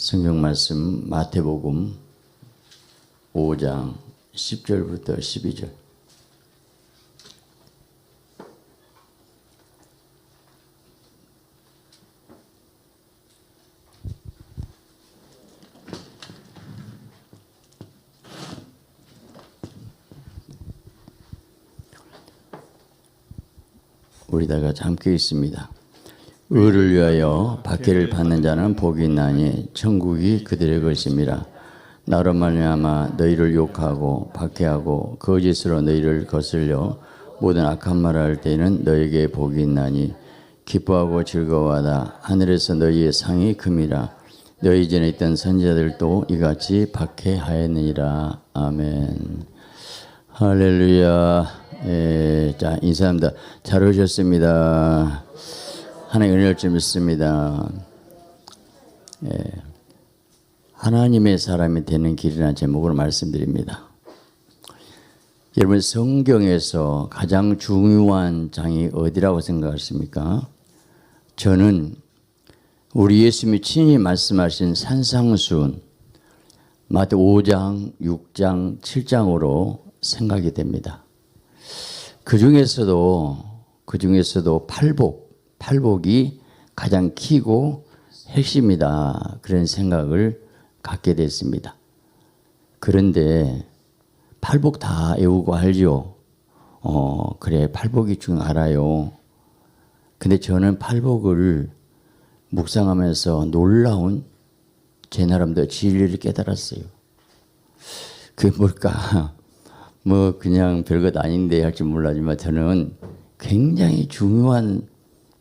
성경 말씀 마태복음 5장 10절부터 12절. 우리 다 같이 함께 있습니다. 의를 위하여 박해를 받는 자는 복이 있나니 천국이 그들의 것임이라. 나로 말미암아 너희를 욕하고 박해하고 거짓으로 너희를 거슬려 모든 악한 말을 할 때에는 너희에게 복이 있나니 기뻐하고 즐거워하다. 하늘에서 너희의 상이 큼이라. 너희 전에 있던 선지자들도 이같이 박해하였느니라. 아멘. 할렐루야. 자, 인사합니다. 잘 오셨습니다. 하나님의 은혜를 좀 믿습니다. 하나님의 사람이 되는 길이라는 제목으로 말씀드립니다. 여러분, 성경에서 가장 중요한 장이 어디라고 생각하십니까? 저는 우리 예수님이 친히 말씀하신 산상수훈 마태 5장, 6장, 7장으로 생각이 됩니다. 그 중에서도 팔복이 가장 키고 핵심이다, 그런 생각을 갖게 됐습니다. 그런데 팔복 다 외우고 알죠? 그래, 팔복이 알아요. 근데 저는 팔복을 묵상하면서 놀라운 제 나름대로 진리를 깨달았어요. 그게 뭘까? 뭐 그냥 별것 아닌데 할지 몰라지만 저는 굉장히 중요한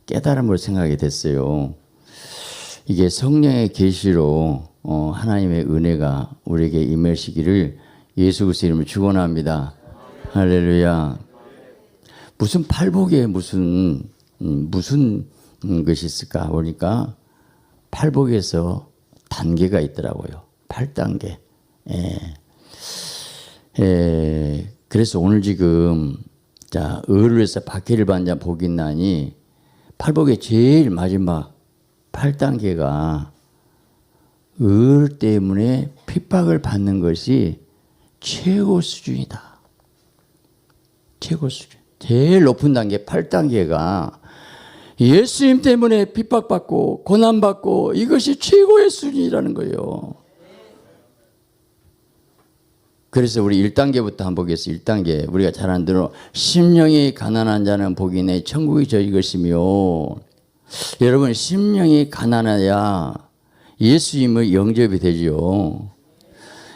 깨달음을 생각이 됐어요. 이게 성령의 계시로 하나님의 은혜가 우리에게 임하시기를 예수 그리스도 이름으로 축원합니다. 할렐루야. 무슨 팔복에 무슨 것이 있을까 보니까 팔복에서 단계가 있더라고요. 8단계. 그래서 오늘 지금 자, 의를 위해서 박해를 받는 자 복이 있나니 팔복의 제일 마지막 8단계가 의 때문에 핍박을 받는 것이 최고 수준이다. 최고 수준. 제일 높은 단계 8단계가 예수님 때문에 핍박받고 고난받고 이것이 최고의 수준이라는 거예요. 그래서 우리 1단계부터 한번 보겠습니다. 1단계 우리가 잘 아는 대로 심령이 가난한 자는 복이 있네 천국이 저희 것이며. 여러분, 심령이 가난해야 예수님의 영접이 되죠.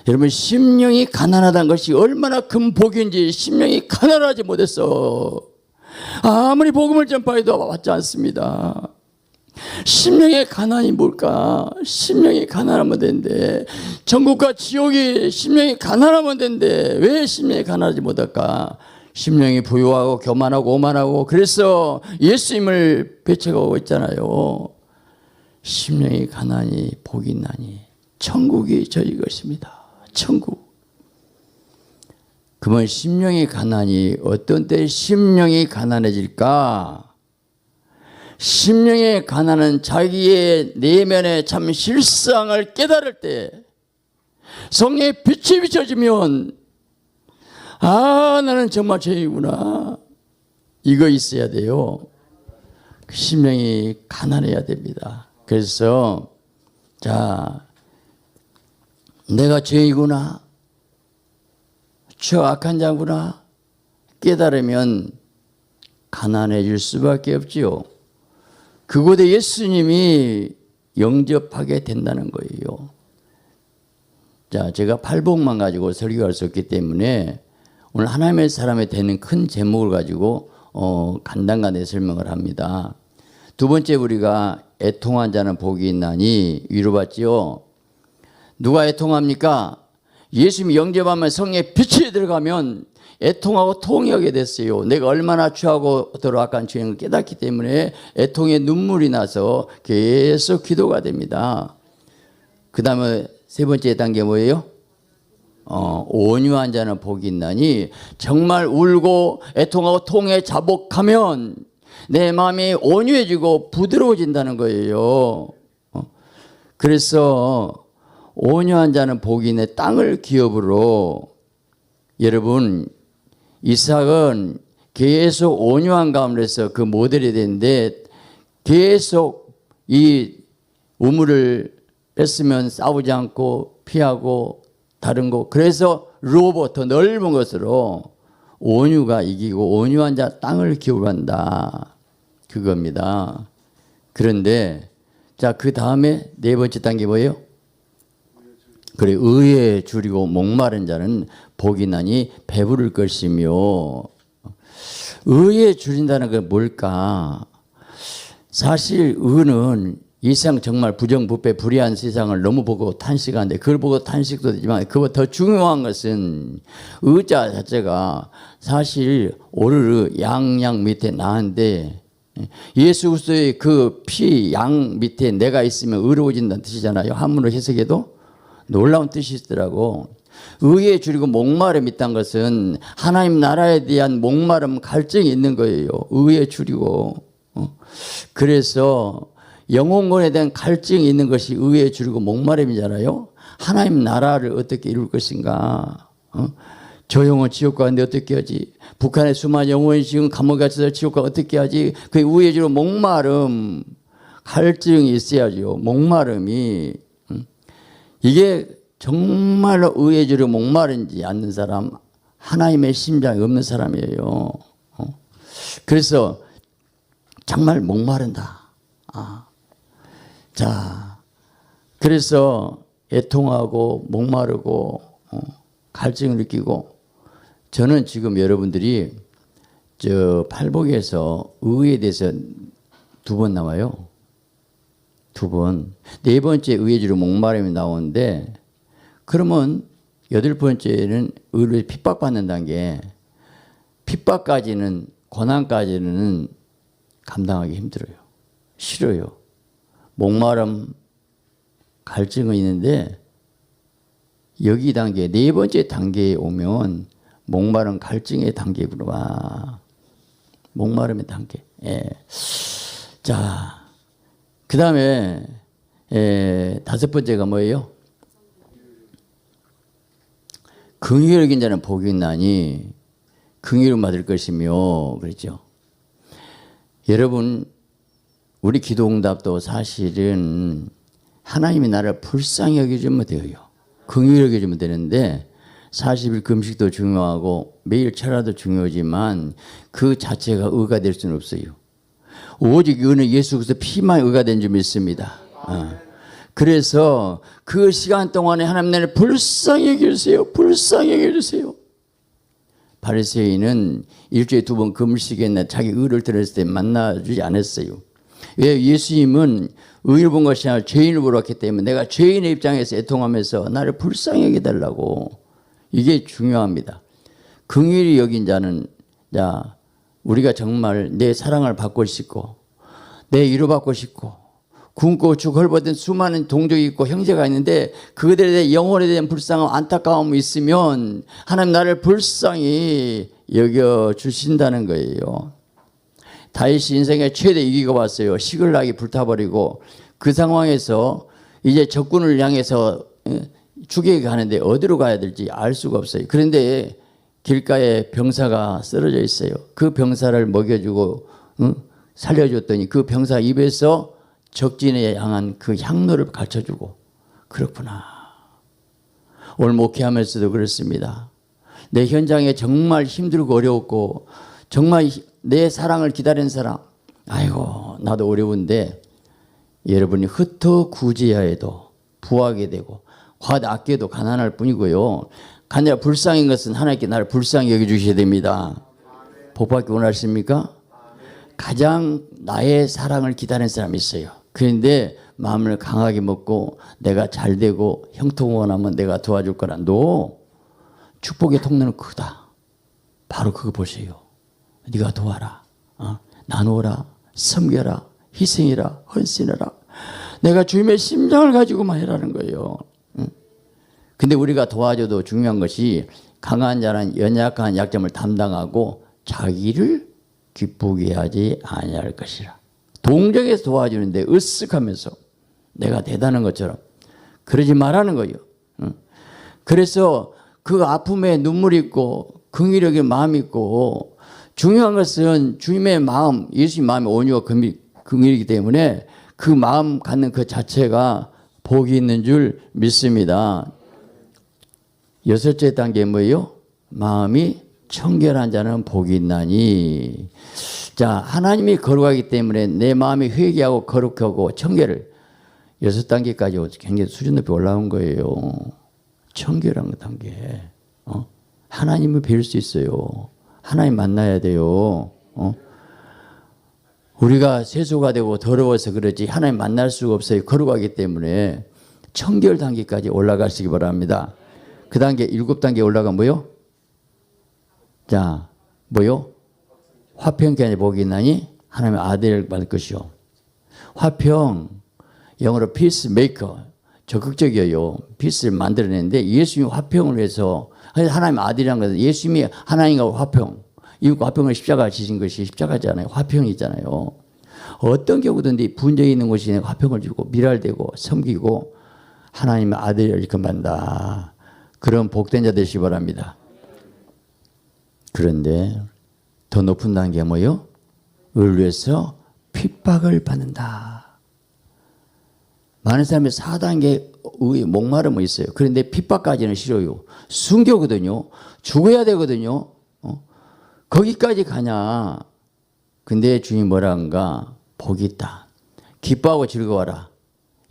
여러분, 심령이 가난하다는 것이 얼마나 큰 복인지 심령이 가난하지 못했어. 아무리 복음을 전파해도 받지 않습니다. 심령의 가난이 뭘까? 심령이 가난하면 된대. 천국과 지옥이 심령이 가난하면 된대. 왜 심령이 가난하지 못할까? 심령이 부유하고 교만하고 오만하고 그래서 예수님을 배척하고 있잖아요. 심령이 가난이 복이 있나니 천국이 저희 것입니다. 천국. 그러면 심령이 가난이 어떤 때 심령이 가난해질까? 심령의 가난은 자기의 내면의 참 실상을 깨달을 때 성령의 빛이 비춰지면 나는 정말 죄이구나. 이거 있어야 돼요. 심령이 가난해야 됩니다. 그래서 자, 내가 죄이구나. 저 악한 자구나. 깨달으면 가난해질 수밖에 없지요. 그곳에 예수님이 영접하게 된다는 거예요. 자, 제가 팔복만 가지고 설교할 수 없기 때문에 오늘 하나님의 사람이 되는 큰 제목을 가지고 간단하게 설명을 합니다. 두 번째, 우리가 애통한 자는 복이 있나니 위로받지요. 누가 애통합니까? 예수님이 영접하면 성령의 빛이 들어가면 애통하고 통역이 됐어요. 내가 얼마나 취하고 악한 죄인을 깨닫기 때문에 애통의 눈물이 나서 계속 기도가 됩니다. 그 다음에 세 번째 단계 뭐예요? 온유한 자는 복이 있나니 정말 울고 애통하고 통에 자복하면 내 마음이 온유해지고 부드러워진다는 거예요. 그래서 온유한 자는 복이 있네. 땅을 기업으로. 여러분, 이삭은 계속 온유한 가운데서 그 모델이 되는데 계속 이 우물을 뺐으면 싸우지 않고 피하고 다른 거. 그래서 로봇 더 넓은 것으로 온유가 이기고 온유한 자 땅을 기업한다. 그겁니다. 그런데 자, 그 다음에 네 번째 단계 뭐예요? 그래, 의에 줄이고 목마른 자는 복이 나니 배부를 것이며. 의에 줄인다는 건 뭘까? 사실 의는 이 세상 정말 부정부패 불의한 세상을 너무 보고 탄식하는데 그걸 보고 탄식도 되지만 그보다 더 중요한 것은 의자 자체가 사실 오르르 양양 밑에 나는데 예수 그리스도의 그 피 양 밑에 내가 있으면 의로워진다는 뜻이잖아요. 한문으로 해석해도 놀라운 뜻이 있더라고. 의에 줄이고 목마름 있다는 것은 하나님 나라에 대한 목마름 갈증이 있는 거예요. 의에 줄이고. 그래서 영혼권에 대한 갈증이 있는 것이 의에 줄이고 목마름이잖아요. 하나님 나라를 어떻게 이룰 것인가. 저 영혼 지옥 가는데 어떻게 하지? 북한의 수많은 영혼이 지금 감옥에 갇혀서 지옥 가 어떻게 하지? 그 의에 줄이고 목마름, 갈증이 있어야죠. 목마름이. 이게 정말로 의에 줄이고 목마른지 않는 사람, 하나님의 심장이 없는 사람이에요. 그래서 정말 목마른다. 자, 그래서 애통하고 목마르고 갈증을 느끼고. 저는 지금 여러분들이 저 팔복에서 의에 대해서 2번 나와요. 2번. 4번째 의에 줄이고 목마름이 나오는데 그러면 8번째는 의로 핍박받는 단계. 핍박까지는, 고난까지는 감당하기 힘들어요. 싫어요. 목마름, 갈증은 있는데 여기 단계, 4번째 단계에 오면 목마름, 갈증의 단계구나. 목마름의 단계. 예. 자, 그 다음에 5번째가 뭐예요? 긍휼을 여긴 자는 복이 있나니 긍휼을 받을 것이며. 그랬죠. 여러분, 우리 기도응답도 사실은 하나님이 나를 불쌍히 여겨주면 돼요. 긍휼히 여겨주면 되는데 40일 금식도 중요하고 매일 철야도 중요하지만 그 자체가 의가 될 수는 없어요. 오직 의는 예수 그리스도 피만 의가 된 줄 믿습니다. 그래서 그 시간 동안에 하나님 나를 불쌍히 여겨주세요. 불쌍히 여겨주세요. 바리새인은 일주일에 2번 금식했는데 자기 의를 드렸을 때 만나주지 않았어요. 왜? 예수님은 의를 본 것이 아니라 죄인을 보러 왔기 때문에 내가 죄인의 입장에서 애통하면서 나를 불쌍히 여겨달라고. 이게 중요합니다. 긍휼히 여긴 자는, 자, 우리가 정말 내 사랑을 받고 싶고 내 위로받고 싶고 굶고 죽 헐벗은 수많은 동족이 있고 형제가 있는데 그들에 대해 영혼에 대한 불쌍함, 안타까움이 있으면 하나님 나를 불쌍히 여겨주신다는 거예요. 다윗이 인생의 최대 위기가 왔어요. 시글락이 불타버리고 그 상황에서 이제 적군을 향해서 죽이게 가는데 어디로 가야 될지 알 수가 없어요. 그런데 길가에 병사가 쓰러져 있어요. 그 병사를 먹여주고 살려줬더니 그 병사 입에서 적진에 향한 그 향로를 가르쳐주고. 그렇구나. 오늘 목회하면서도 그렇습니다. 내 현장에 정말 힘들고 어려웠고 정말 내 사랑을 기다리는 사람, 아이고 나도 어려운데 여러분이 흩어 구제하여도 부하게 되고 과다 아껴도 가난할 뿐이고요. 가냐 불쌍인 것은 하나님께 나를 불쌍히 여겨주셔야 됩니다. 복받기 원하십니까? 가장 나의 사랑을 기다리는 사람이 있어요. 그런데 마음을 강하게 먹고 내가 잘 되고 형통을 원하면 내가 도와줄 거라. 너 축복의 통로는 크다. 바로 그거 보세요. 네가 도와라. 나누어라. 섬겨라. 희생해라. 헌신해라. 내가 주님의 심장을 가지고만 해라는 거예요. 근데 우리가 도와줘도 중요한 것이 강한 자는 연약한 약점을 담당하고 자기를 기쁘게 하지 아니할 것이라. 동정에서 도와주는데 으쓱하면서 내가 대단한 것처럼. 그러지 말라는 거예요. 그래서 그 아픔에 눈물이 있고 긍휼하게 마음이 있고 중요한 것은 주님의 마음, 예수님 마음의 온유와 긍휼이기 때문에 그 마음 갖는 그 자체가 복이 있는 줄 믿습니다. 여섯째 단계 뭐예요? 마음이 청결한 자는 복이 있나니. 자, 하나님이 거룩하기 때문에 내 마음이 회개하고 거룩하고 청결을 6단계까지 굉장히 수준 높이 올라온 거예요. 청결한 단계. 하나님을 배울 수 있어요. 하나님 만나야 돼요. 우리가 세수가 되고 더러워서 그렇지 하나님 만날 수가 없어요. 거룩하기 때문에 청결 단계까지 올라가시기 바랍니다. 그 단계 7단계 올라가면 뭐요? 자, 뭐요? 화평케 복이 있나니 하나님의 아들을 받을 것이요. 화평, 영어로 peacemaker, 적극적이에요. 피스를 만들어내는데 예수님이 화평을 위해서 하나님의 아들이라는 것은 예수님이 하나님과 화평, 이웃과 화평을 십자가 지신 것이 십자가잖아요. 화평이잖아요. 어떤 경우든지 분쟁이 있는 곳이 화평을 주고 미랄되고 섬기고 하나님의 아들을 일컬만다. 그런 복된 자 되시기 바랍니다. 그런데 더 높은 단계가 뭐예요? 을 위해서 핍박을 받는다. 많은 사람이 4단계 목마름이 있어요. 그런데 핍박까지는 싫어요. 순교거든요. 죽어야 되거든요. 거기까지 가냐. 근데 주님 뭐라 한가? 복이 있다. 기뻐하고 즐거워라.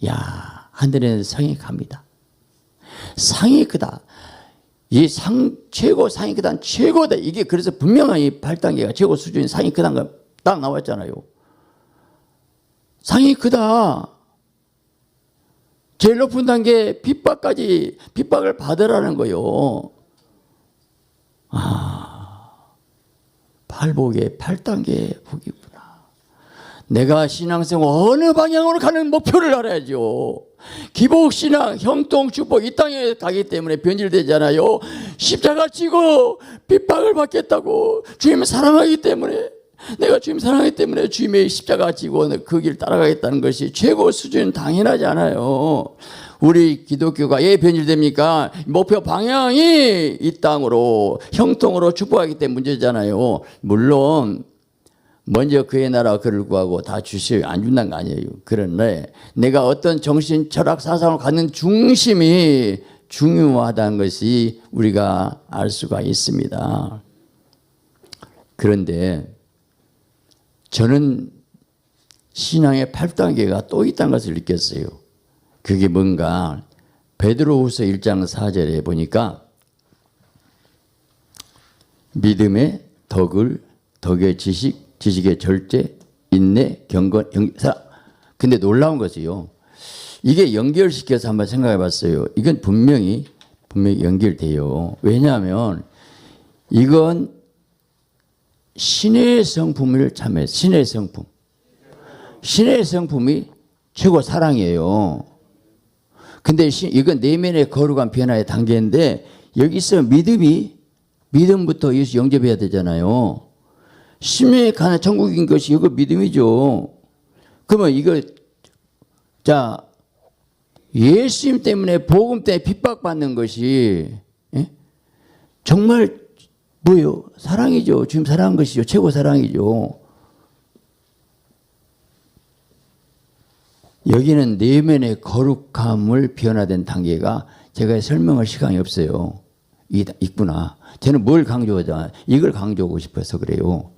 야, 하늘에는 상이 갑니다. 상이 크다. 이 최고 상이 크다. 최고다. 이게 그래서 분명한 이 8단계가 최고 수준인 상이 크다는 거 딱 나왔잖아요. 상이 크다. 제일 높은 단계 핍박까지 핍박을 받으라는 거요. 팔복의 8단계 복이구나. 내가 신앙생활 어느 방향으로 가는 목표를 알아야죠. 기복신앙, 형통, 축복 이 땅에 가기 때문에 변질되잖아요. 십자가 지고 핍박을 받겠다고 주님을 사랑하기 때문에 내가 주님 사랑하기 때문에 주님의 십자가 지고 그 길 따라가겠다는 것이 최고 수준은 당연하지 않아요. 우리 기독교가 왜 변질됩니까? 목표 방향이 이 땅으로 형통으로 축복하기 때문에 문제잖아요. 물론 먼저 그의 나라와 그를 구하고 다 주시오 안 준다는 거 아니에요. 그런데 내가 어떤 정신 철학 사상을 갖는 중심이 중요하다는 것이 우리가 알 수가 있습니다. 그런데 저는 신앙의 8단계가 또 있다는 것을 느꼈어요. 그게 뭔가 베드로후서 1장 4절에 보니까 믿음의 덕의 지식, 지식의 절제, 인내, 경건, 사랑. 근데 놀라운 것이요. 이게 연결시켜서 한번 생각해 봤어요. 이건 분명히 연결돼요. 왜냐하면 이건 신의 성품을 참여해요. 신의 성품. 신의 성품이 최고 사랑이에요. 근데 이건 내면의 거룩한 변화의 단계인데 여기서 믿음부터 예수 영접해야 되잖아요. 심령에 가는 천국인 것이 이거 믿음이죠. 그러면 이거 자 예수님 때문에 복음 때문에 핍박받는 것이 정말 뭐요? 사랑이죠. 주님 사랑한 것이죠. 최고 사랑이죠. 여기는 내면의 거룩함을 변화된 단계가 제가 설명할 시간이 없어요. 있구나. 저는 뭘 강조하자? 이걸 강조하고 싶어서 그래요.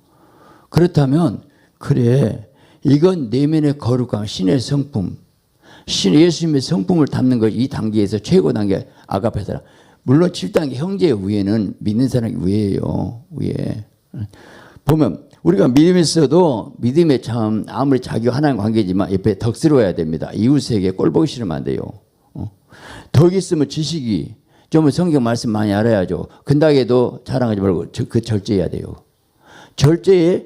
그렇다면 그래 이건 내면의 거룩함, 신의 성품, 예수님의 성품을 담는 것 이 단계에서 최고 단계 아가페 사랑. 물론 7단계 형제의 위에는 믿는 사람이 위에요. 위에. 보면 우리가 믿음이 있어도 믿음에 참 아무리 자기와 하나님 관계지만 옆에 덕스러워야 됩니다. 이웃에게 꼴보기 싫으면 안 돼요. 덕이 있으면 지식이 좀 성경 말씀 많이 알아야죠. 근다게도 자랑하지 말고 그 절제해야 돼요. 절제에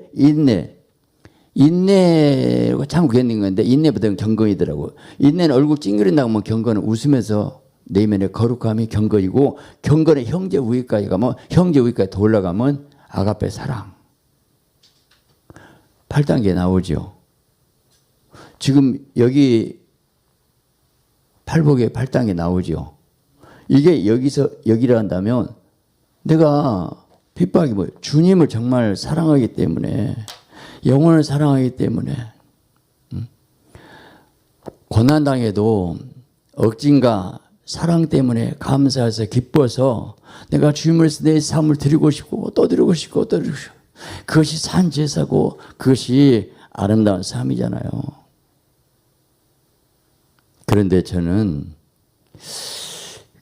인내가 참 괜찮은 건데 인내보다는 경건이더라고요. 인내는 얼굴 찡그린다고 하면 경건은 웃으면서 내면의 거룩함이 경건이고 경건의 형제 위까지 가면 형제 위까지 더 올라가면 아가페 사랑 8단계 나오죠. 지금 여기 팔복에 8단계 나오죠. 이게 여기서 여기를 한다면 내가 핍박이 뭐예요? 주님을 정말 사랑하기 때문에, 영혼을 사랑하기 때문에, 고난당해도 억진과 사랑 때문에 감사해서 기뻐서 내가 주님을 내 삶을 드리고 싶고 또 드리고 싶고 또 드리고 싶고, 그것이 산 제사고 그것이 아름다운 삶이잖아요. 그런데 저는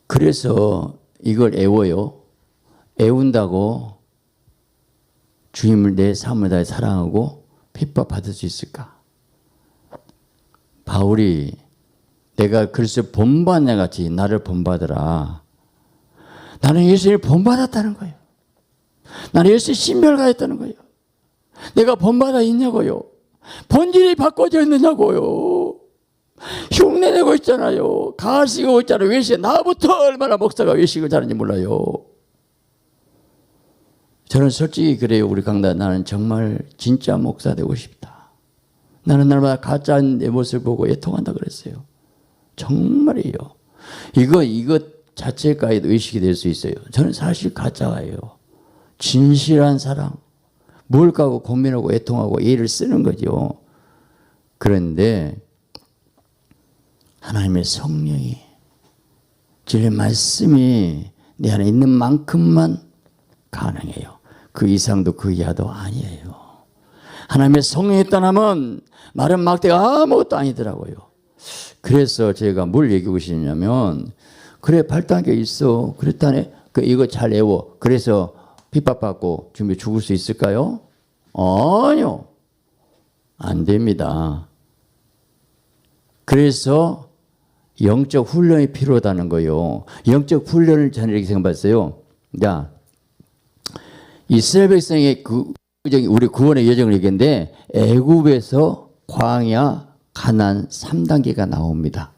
그래서 이걸 애워요. 애운다고 주님을 내 삶을 다해 사랑하고 핍박받을 수 있을까? 바울이 내가 그래서 본받네 같이 나를 본받으라. 나는 예수를 본받았다는 거예요. 나는 예수의 신별가했다는 거예요. 내가 본받아 있냐고요. 본질이 바꿔져 있느냐고요. 흉내내고 있잖아요. 가시고 있잖아요. 외식, 나부터 얼마나 목사가 외식을 잘하는지 몰라요. 저는 솔직히 그래요. 우리 강단, 나는 정말 진짜 목사 되고 싶다. 나는 날마다 가짜 내 모습을 보고 애통한다 그랬어요. 정말이에요. 이것 자체까지도 의식이 될 수 있어요. 저는 사실 가짜예요. 진실한 사랑, 뭘 까고 고민하고 애통하고 애를 쓰는 거죠. 그런데 하나님의 성령이, 진리의 말씀이 내 안에 있는 만큼만 가능해요. 그 이상도 그 이하도 아니에요. 하나님의 성령이 떠나면 마른 막대가 아무것도 아니더라고요. 그래서 제가 뭘 얘기하고 싶냐면, 그래 8단계 있어. 그랬다네. 이거 잘 외워. 그래서 핍박받고 준비 죽을 수 있을까요? 아니요. 안 됩니다. 그래서 영적 훈련이 필요하다는 거예요. 영적 훈련을 저는 이렇게 생각했어요. 자, 이스라엘 백성의 우리 구원의 여정을 얘기했는데, 애굽에서 광야, 가나안 3단계가 나옵니다.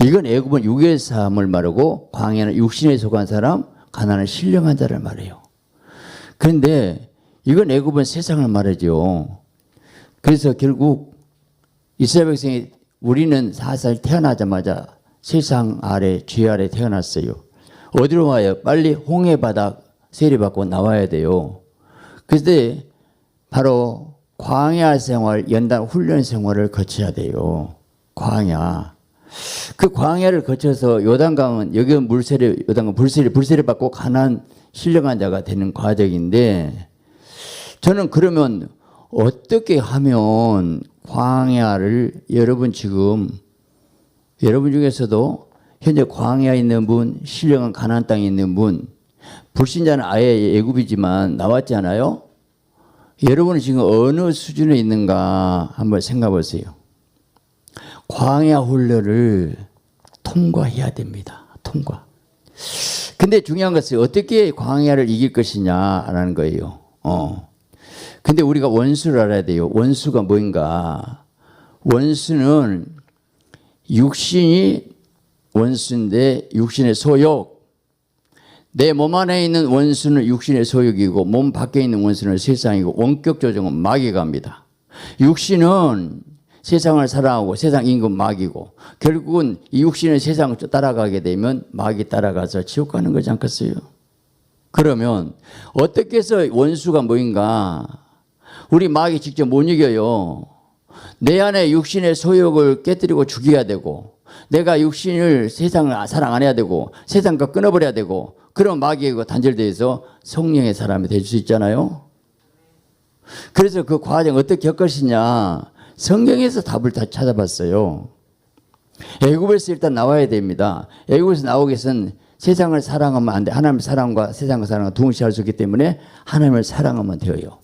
이건 애굽은 육의 삶을 말하고, 광야는 육신에 속한 사람, 가나안은 신령한 자를 말해요. 그런데 이건 애굽은 세상을 말하죠. 그래서 결국 이스라엘 백성이, 우리는 사실 태어나자마자 세상 아래, 죄 아래 태어났어요. 어디로 와요? 빨리 홍해바다 세례받고 나와야 돼요. 그때 바로 광야 생활, 연단 훈련 생활을 거쳐야 돼요. 광야. 그 광야를 거쳐서 요단강은, 여기는 물세례, 요단강 불세례 받고 가나안 신령한 자가 되는 과정인데, 저는 그러면 어떻게 하면 광야를, 여러분 지금 여러분 중에서도 현재 광야에 있는 분, 신령한 가나안 땅에 있는 분, 불신자는 아예 애굽이지만 나왔지 않아요? 여러분은 지금 어느 수준에 있는가 한번 생각해 보세요. 광야 훈련을 통과해야 됩니다. 통과. 근데 중요한 것은 어떻게 광야를 이길 것이냐라는 거예요. 근데 우리가 원수를 알아야 돼요. 원수가 뭐인가? 원수는 육신이 원수인데, 육신의 소욕. 내 몸 안에 있는 원수는 육신의 소욕이고, 몸 밖에 있는 원수는 세상이고, 원격 조정은 마귀가 합니다. 육신은 세상을 사랑하고 세상 임금 마귀고, 결국은 이 육신의 세상을 따라가게 되면 마귀 따라가서 지옥 가는 거지 않겠어요? 그러면 어떻게 해서 원수가 뭐인가? 우리 마귀 직접 못 이겨요. 내 안에 육신의 소욕을 깨뜨리고 죽여야 되고, 내가 육신을, 세상을 사랑 안 해야 되고, 세상과 끊어버려야 되고, 그럼 마귀가 단절돼서 성령의 사람이 될 수 있잖아요. 그래서 그 과정 어떻게 겪을 것이냐, 성경에서 답을 다 찾아봤어요. 애굽에서 일단 나와야 됩니다. 애굽에서 나오기 위해서는 세상을 사랑하면 안 돼. 하나님의 사랑과 세상과 사랑을 동시에 할 수 있기 때문에 하나님을 사랑하면 되어요.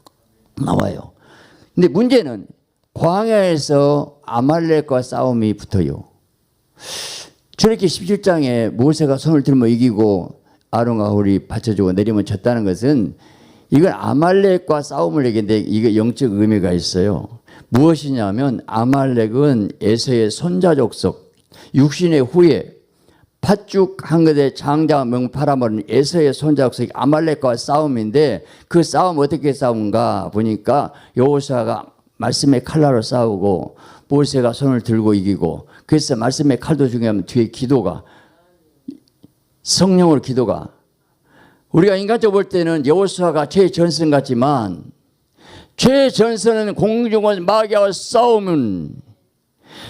나와요. 근데 문제는 광야에서 아말렉과 싸움이 붙어요. 출애굽기 17장에 모세가 손을 들면 이기고 아론과 홀이 받쳐주고 내리면 졌다는 것은, 이건 아말렉과 싸움을 얘기했는데 이게 영적 의미가 있어요. 무엇이냐면, 아말렉은 에서의 손자 족속, 육신의 후예, 팥죽 한 그대 장자와 명 팔아먹은 에서의 손자 족속이 아말렉과 싸움인데, 그 싸움 어떻게 싸운가 보니까 여호수아가 말씀의 칼날로 싸우고, 모세가 손을 들고 이기고, 그래서 말씀의 칼도 중요하면 뒤에 기도가, 성령으로 기도가, 우리가 인간적으로 볼 때는 여호수아가 최전선 같지만 최전선은 공중원 마귀와 싸움은,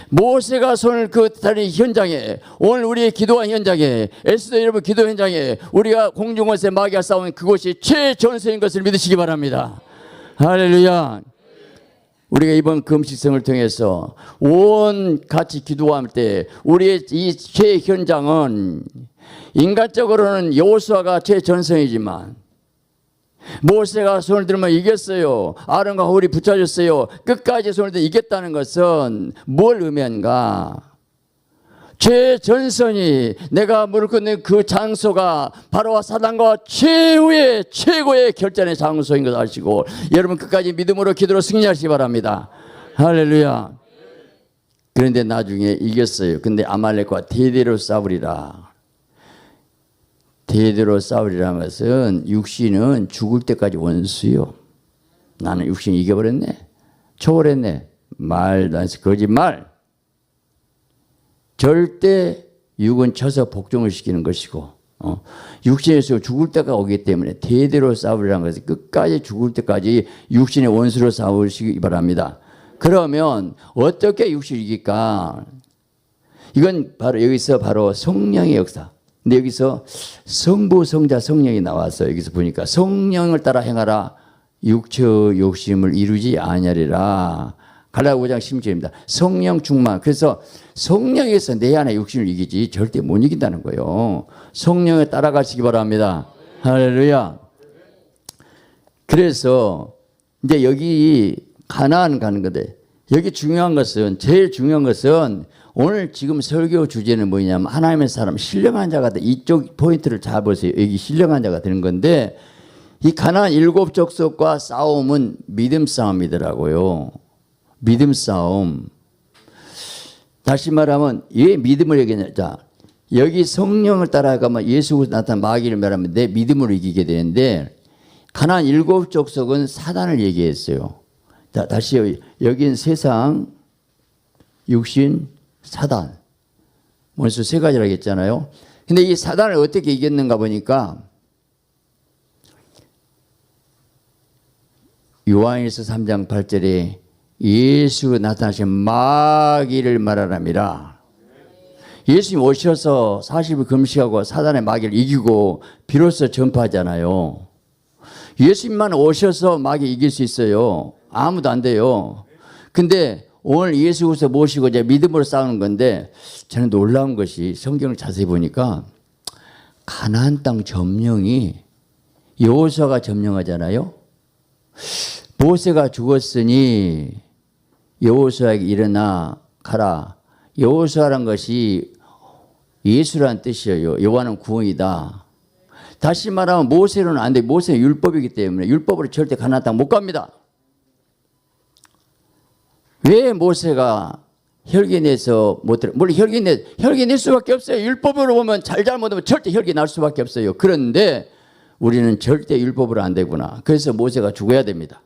모세가 손을 그 다른 현장에, 오늘 우리의 기도한 현장에, 에스더 여러분 기도 현장에 우리가 공중원세 마귀와 싸우는 그곳이 최전선인 것을 믿으시기 바랍니다. 할렐루야. 우리가 이번 금식성을 통해서 온 같이 기도할 때 우리의 이 최현장은 인간적으로는 여호수아가 최전선이지만 모세가 손을 들면 이겼어요. 아론과 홀이 붙여졌어요. 끝까지 손을 들어 이겼다는 것은 뭘 의미한가? 최전선이, 내가 무릎 꿇는 그 장소가 바로 사단과 최고의 결전의 장소인 것을 아시고, 여러분 끝까지 믿음으로 기도로 승리하시기 바랍니다. 할렐루야. 그런데 나중에 이겼어요. 근데 아말렉과 대대로 싸우리라. 대대로 싸우리라는 것은 육신은 죽을 때까지 원수요. 나는 육신 이겨버렸네, 초월했네, 말도 안 돼, 거짓말. 절대 육은 쳐서 복종을 시키는 것이고, 육신에서 죽을 때가 오기 때문에 대대로 싸우리라는 것은 끝까지 죽을 때까지 육신의 원수로 싸우시기 바랍니다. 그러면 어떻게 육신을 이길까? 이건 바로 여기서 바로 성령의 역사. 근데 여기서 성부, 성자, 성령이 나와서 여기서 보니까 성령을 따라 행하라, 육체 욕심을 이루지 아니하리라. 갈라디아 5장 16절입니다. 성령 충만. 그래서 성령에서 내 안에 육신을 이기지 절대 못 이긴다는 거예요. 성령에 따라가시기 바랍니다. 할렐루야. 그래서 이제 여기 가나안 가는 건데, 여기 중요한 것은, 제일 중요한 것은 오늘 지금 설교 주제는 뭐냐면 하나님의 사람, 신령한 자가 돼. 이쪽 포인트를 잘 보세요. 여기 신령한 자가 되는 건데, 이 가나안 7 족속과 싸움은 믿음 싸움이더라고요. 믿음 싸움. 다시 말하면 왜 믿음을 얘기하냐? 자, 여기 성령을 따라가면 예수 나타난 마귀를 말하면 내 믿음으로 이기게 되는데, 가나안 7 족속은 사단을 얘기했어요. 자, 다시 여기는 세상, 육신, 사단. 원수 3가지라고 했잖아요. 근데 이 사단을 어떻게 이겼는가 보니까 요한일서 3장 8절에 예수 나타나신 마귀를 말하랍니다. 예수님 오셔서 40일 금식하고 사단의 마귀를 이기고 비로소 전파하잖아요. 예수님만 오셔서 마귀 이길 수 있어요. 아무도 안 돼요. 근데 오늘 예수 그리스도 모시고 이제 믿음으로 싸우는 건데, 저는 놀라운 것이 성경을 자세히 보니까 가나안 땅 점령이 여호수아가 점령하잖아요. 모세가 죽었으니 여호수아에게 일어나 가라. 여호수아란 것이 예수라는 뜻이에요. 여호와는 구원이다. 다시 말하면 모세로는 안 돼. 모세는 율법이기 때문에 율법으로 절대 가나안 땅 못 갑니다. 왜 모세가 혈기내서 못 들어? 물론 혈기낼 수밖에 없어요. 율법으로 보면 잘못하면 절대 혈기 날 수밖에 없어요. 그런데 우리는 절대 율법으로 안 되구나. 그래서 모세가 죽어야 됩니다.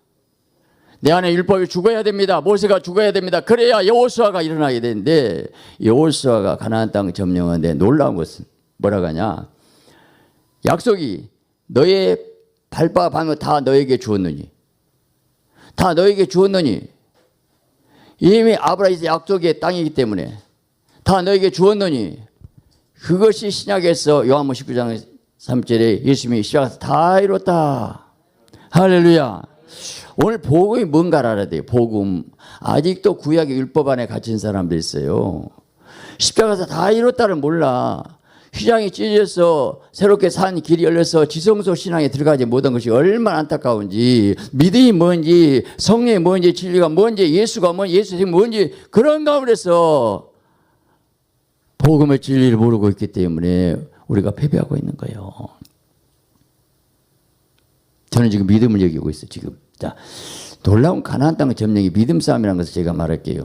내 안에 율법이 죽어야 됩니다. 모세가 죽어야 됩니다. 그래야 여호수아가 일어나게 되는데, 여호수아가 가나안 땅 점령하는데 놀라운 것은 뭐라고 하냐? 약속이 너의 밟아 밟은 다 너에게 주었느니, 다 너에게 주었느니, 이미 아브라함의 약속의 땅이기 때문에 다 너에게 주었느니, 그것이 신약에서 요한복음 19장 3절에 예수님이 시작해서 다 이뤘다. 할렐루야. 오늘 복음이 뭔가를 알아야 돼요. 복음. 아직도 구약의 율법 안에 갇힌 사람들 있어요. 십자가에서 다 이뤘다를 몰라. 휘장이 찢어져서 새롭게 산 길이 열려서 지성소 신앙에 들어가지 못한 것이 얼마나 안타까운지, 믿음이 뭔지, 성령이 뭔지, 진리가 뭔지, 예수가 뭔지, 예수님이 뭔지, 그런 가운데서 복음의 진리를 모르고 있기 때문에 우리가 패배하고 있는 거예요. 저는 지금 믿음을 여기고 있어요. 지금. 자, 놀라운 가나안 땅 점령이 믿음 싸움이라는 것을 제가 말할게요.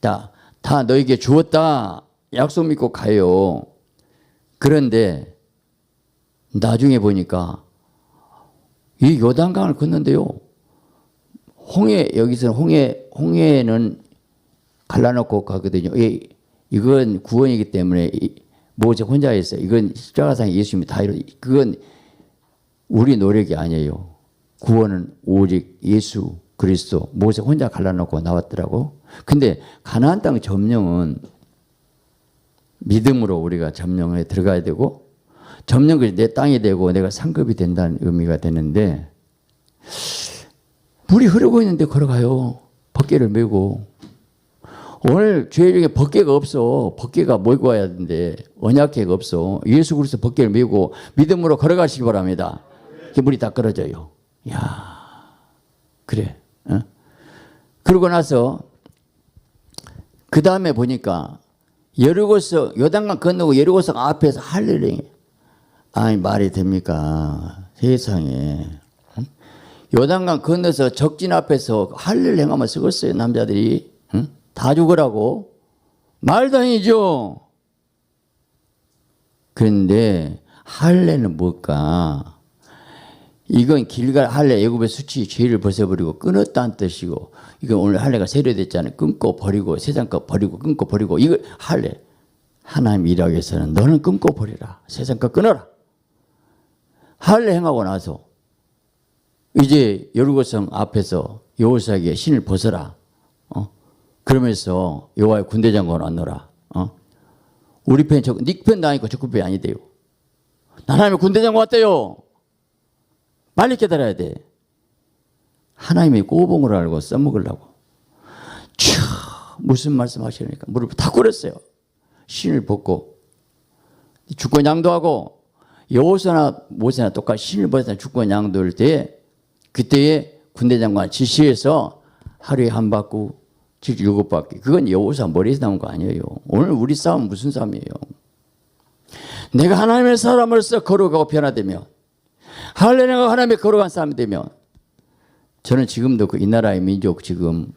자, 다 너에게 주었다. 약속 믿고 가요. 그런데 나중에 보니까 이 요단강을 건넌데요. 여기서는 홍해는 갈라놓고 가거든요. 이건 구원이기 때문에 모세 혼자 했어요. 이건 십자가상 예수님이 다 이루. 그건 우리 노력이 아니에요. 구원은 오직 예수 그리스도 모세 혼자 갈라놓고 나왔더라고. 근데 가나안 땅 점령은 믿음으로 우리가 점령에 들어가야 되고, 점령이 내 땅이 되고 내가 상급이 된다는 의미가 되는데, 물이 흐르고 있는데 걸어가요. 벗개를 메고. 오늘 죄에게 벗개가 없어. 벗개가 몰고 와야 되는데 언약궤가 없어. 예수 그리스도 벗개를 메고 믿음으로 걸어가시기 바랍니다. 물이 다 끌어져요. 야, 그래. 어? 그러고 나서 그 다음에 보니까 여리고성 요단강 건너고 여리고성 앞에서 할렐루야. 아니 말이 됩니까? 세상에. 요단강 건너서 적진 앞에서 할렐 행하면 쓰겠어요 남자들이. 응? 다 죽으라고. 말도 아니죠. 그런데 할례는 뭘까? 이건 길갈 할례 애굽의 수치 죄를 벗어버리고 끊었다는 뜻이고, 이건 오늘 할례가 세례됐잖아요. 끊고 버리고 세상 것 버리고 끊고 버리고. 이거 할례. 하나님 일하기 위해서는 너는 끊고 버리라. 세상 것 끊어라. 할례 행하고 나서 이제 여리고성 앞에서 여호수아에게 신을 벗어라. 그러면서 여호와의 군대 장관 왔노라. 우리 편, 네 편도 아니고 적군 편이 아니대요. 하나님의 군대 장관 왔대요. 빨리 깨달아야 돼. 하나님이 꼬봉을 알고 써먹으려고. 무슨 말씀 하시니까 무릎을 다 꿇었어요. 신을 벗고 주권 양도하고, 여호수아나 모세나 똑같이 신을 벗어나 주권 양도할 때, 그때에 군대 장관 지시해서 하루에 한 바퀴 7바퀴. 그건 여호수아 머리에서 나온 거 아니에요. 오늘 우리 싸움 무슨 싸움이에요? 내가 하나님의 사람으로서 걸어가고 변화되면, 할례가 하나님의 걸어간 사람이 되면, 저는 지금도 그 이 나라의 민족 지금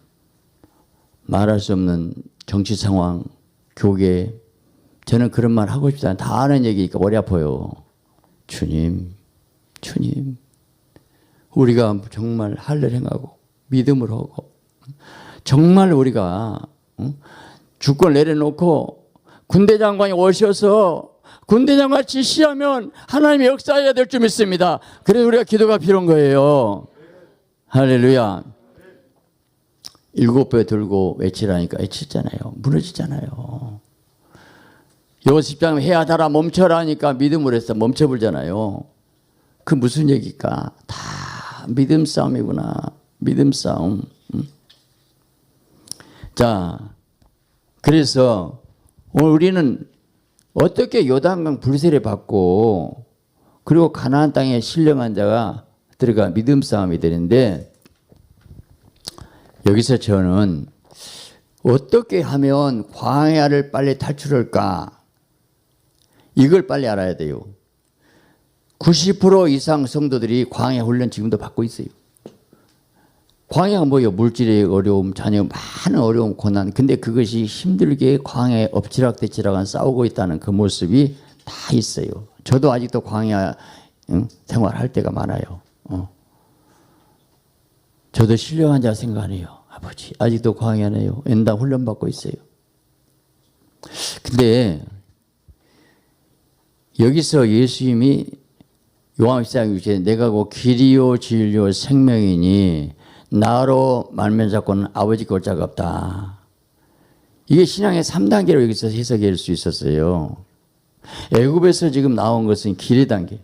말할 수 없는 정치 상황, 교계, 저는 그런 말 하고 싶지 않아요. 다 아는 얘기니까 머리 아파요. 주님, 주님, 우리가 정말 할례를 행하고 믿음으로 하고 정말 우리가 주권 내려놓고 군대 장관이 오셔서 군대 장관 지시하면 하나님의 역사해야 될 줄 믿습니다. 그래서 우리가 기도가 필요한 거예요. 할렐루야. 7배 들고 외치라니까 외치잖아요. 무너지잖아요. 요셉장 해야 달아 멈춰라니까 믿음으로 해서 멈춰버리잖아요. 그 무슨 얘기일까? 다 믿음 싸움이구나. 믿음 싸움. 자, 그래서 오늘 우리는 어떻게 요단강 불세례 받고 그리고 가나안 땅에 신령한 자가 들어가 믿음 싸움이 되는데, 여기서 저는 어떻게 하면 광야를 빨리 탈출할까? 이걸 빨리 알아야 돼요. 90% 이상 성도들이 광야 훈련 지금도 받고 있어요. 광야가 뭐예요? 물질의 어려움, 자녀 많은 어려움, 고난. 근데 그것이 힘들게 광야에 엎치락뒤치락한 싸우고 있다는 그 모습이 다 있어요. 저도 아직도 광야 생활할 때가 많아요. 저도 신령한 자 생각하네요. 아버지 아직도 광야네요. 엔당 훈련 받고 있어요. 근데 여기서 예수님이 요한 14장에 내가 곧 길이요 진리요 생명이니 나로 말면 자고는 아버지께 올 자가 없다. 이게 신앙의 3단계로 여기서 해석할 수 있었어요. 애굽에서 지금 나온 것은 길의 단계.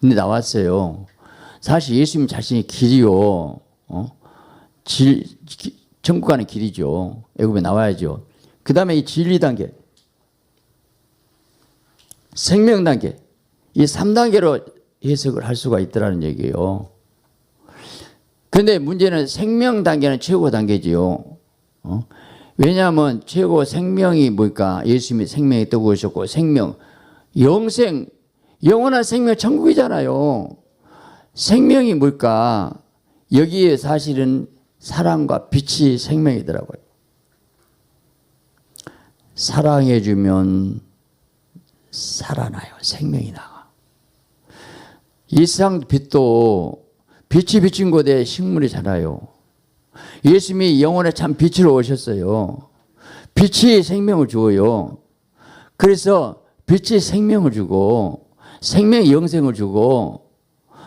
근데 나왔어요. 사실 예수님 자신이 길이요. 천국 가는 길이죠. 애굽에 나와야죠. 그 다음에 이 진리 단계. 생명 단계. 이 3단계로 해석을 할 수가 있더라는 얘기예요. 그런데 문제는 생명 단계는 최고 단계지요. 왜냐하면 최고 생명이 뭘까? 예수님이 생명이 떠고 오셨고, 생명, 영생, 영원한 생명 천국이잖아요. 생명이 뭘까? 여기에 사실은 사랑과 빛이 생명이더라고요. 사랑해주면 살아나요. 생명이 나가. 이 세상 빛도 빛이 비친 곳에 식물이 자라요. 예수님이 영혼의 참 빛으로 오셨어요. 빛이 생명을 주어요. 그래서 빛이 생명을 주고 생명의 영생을 주고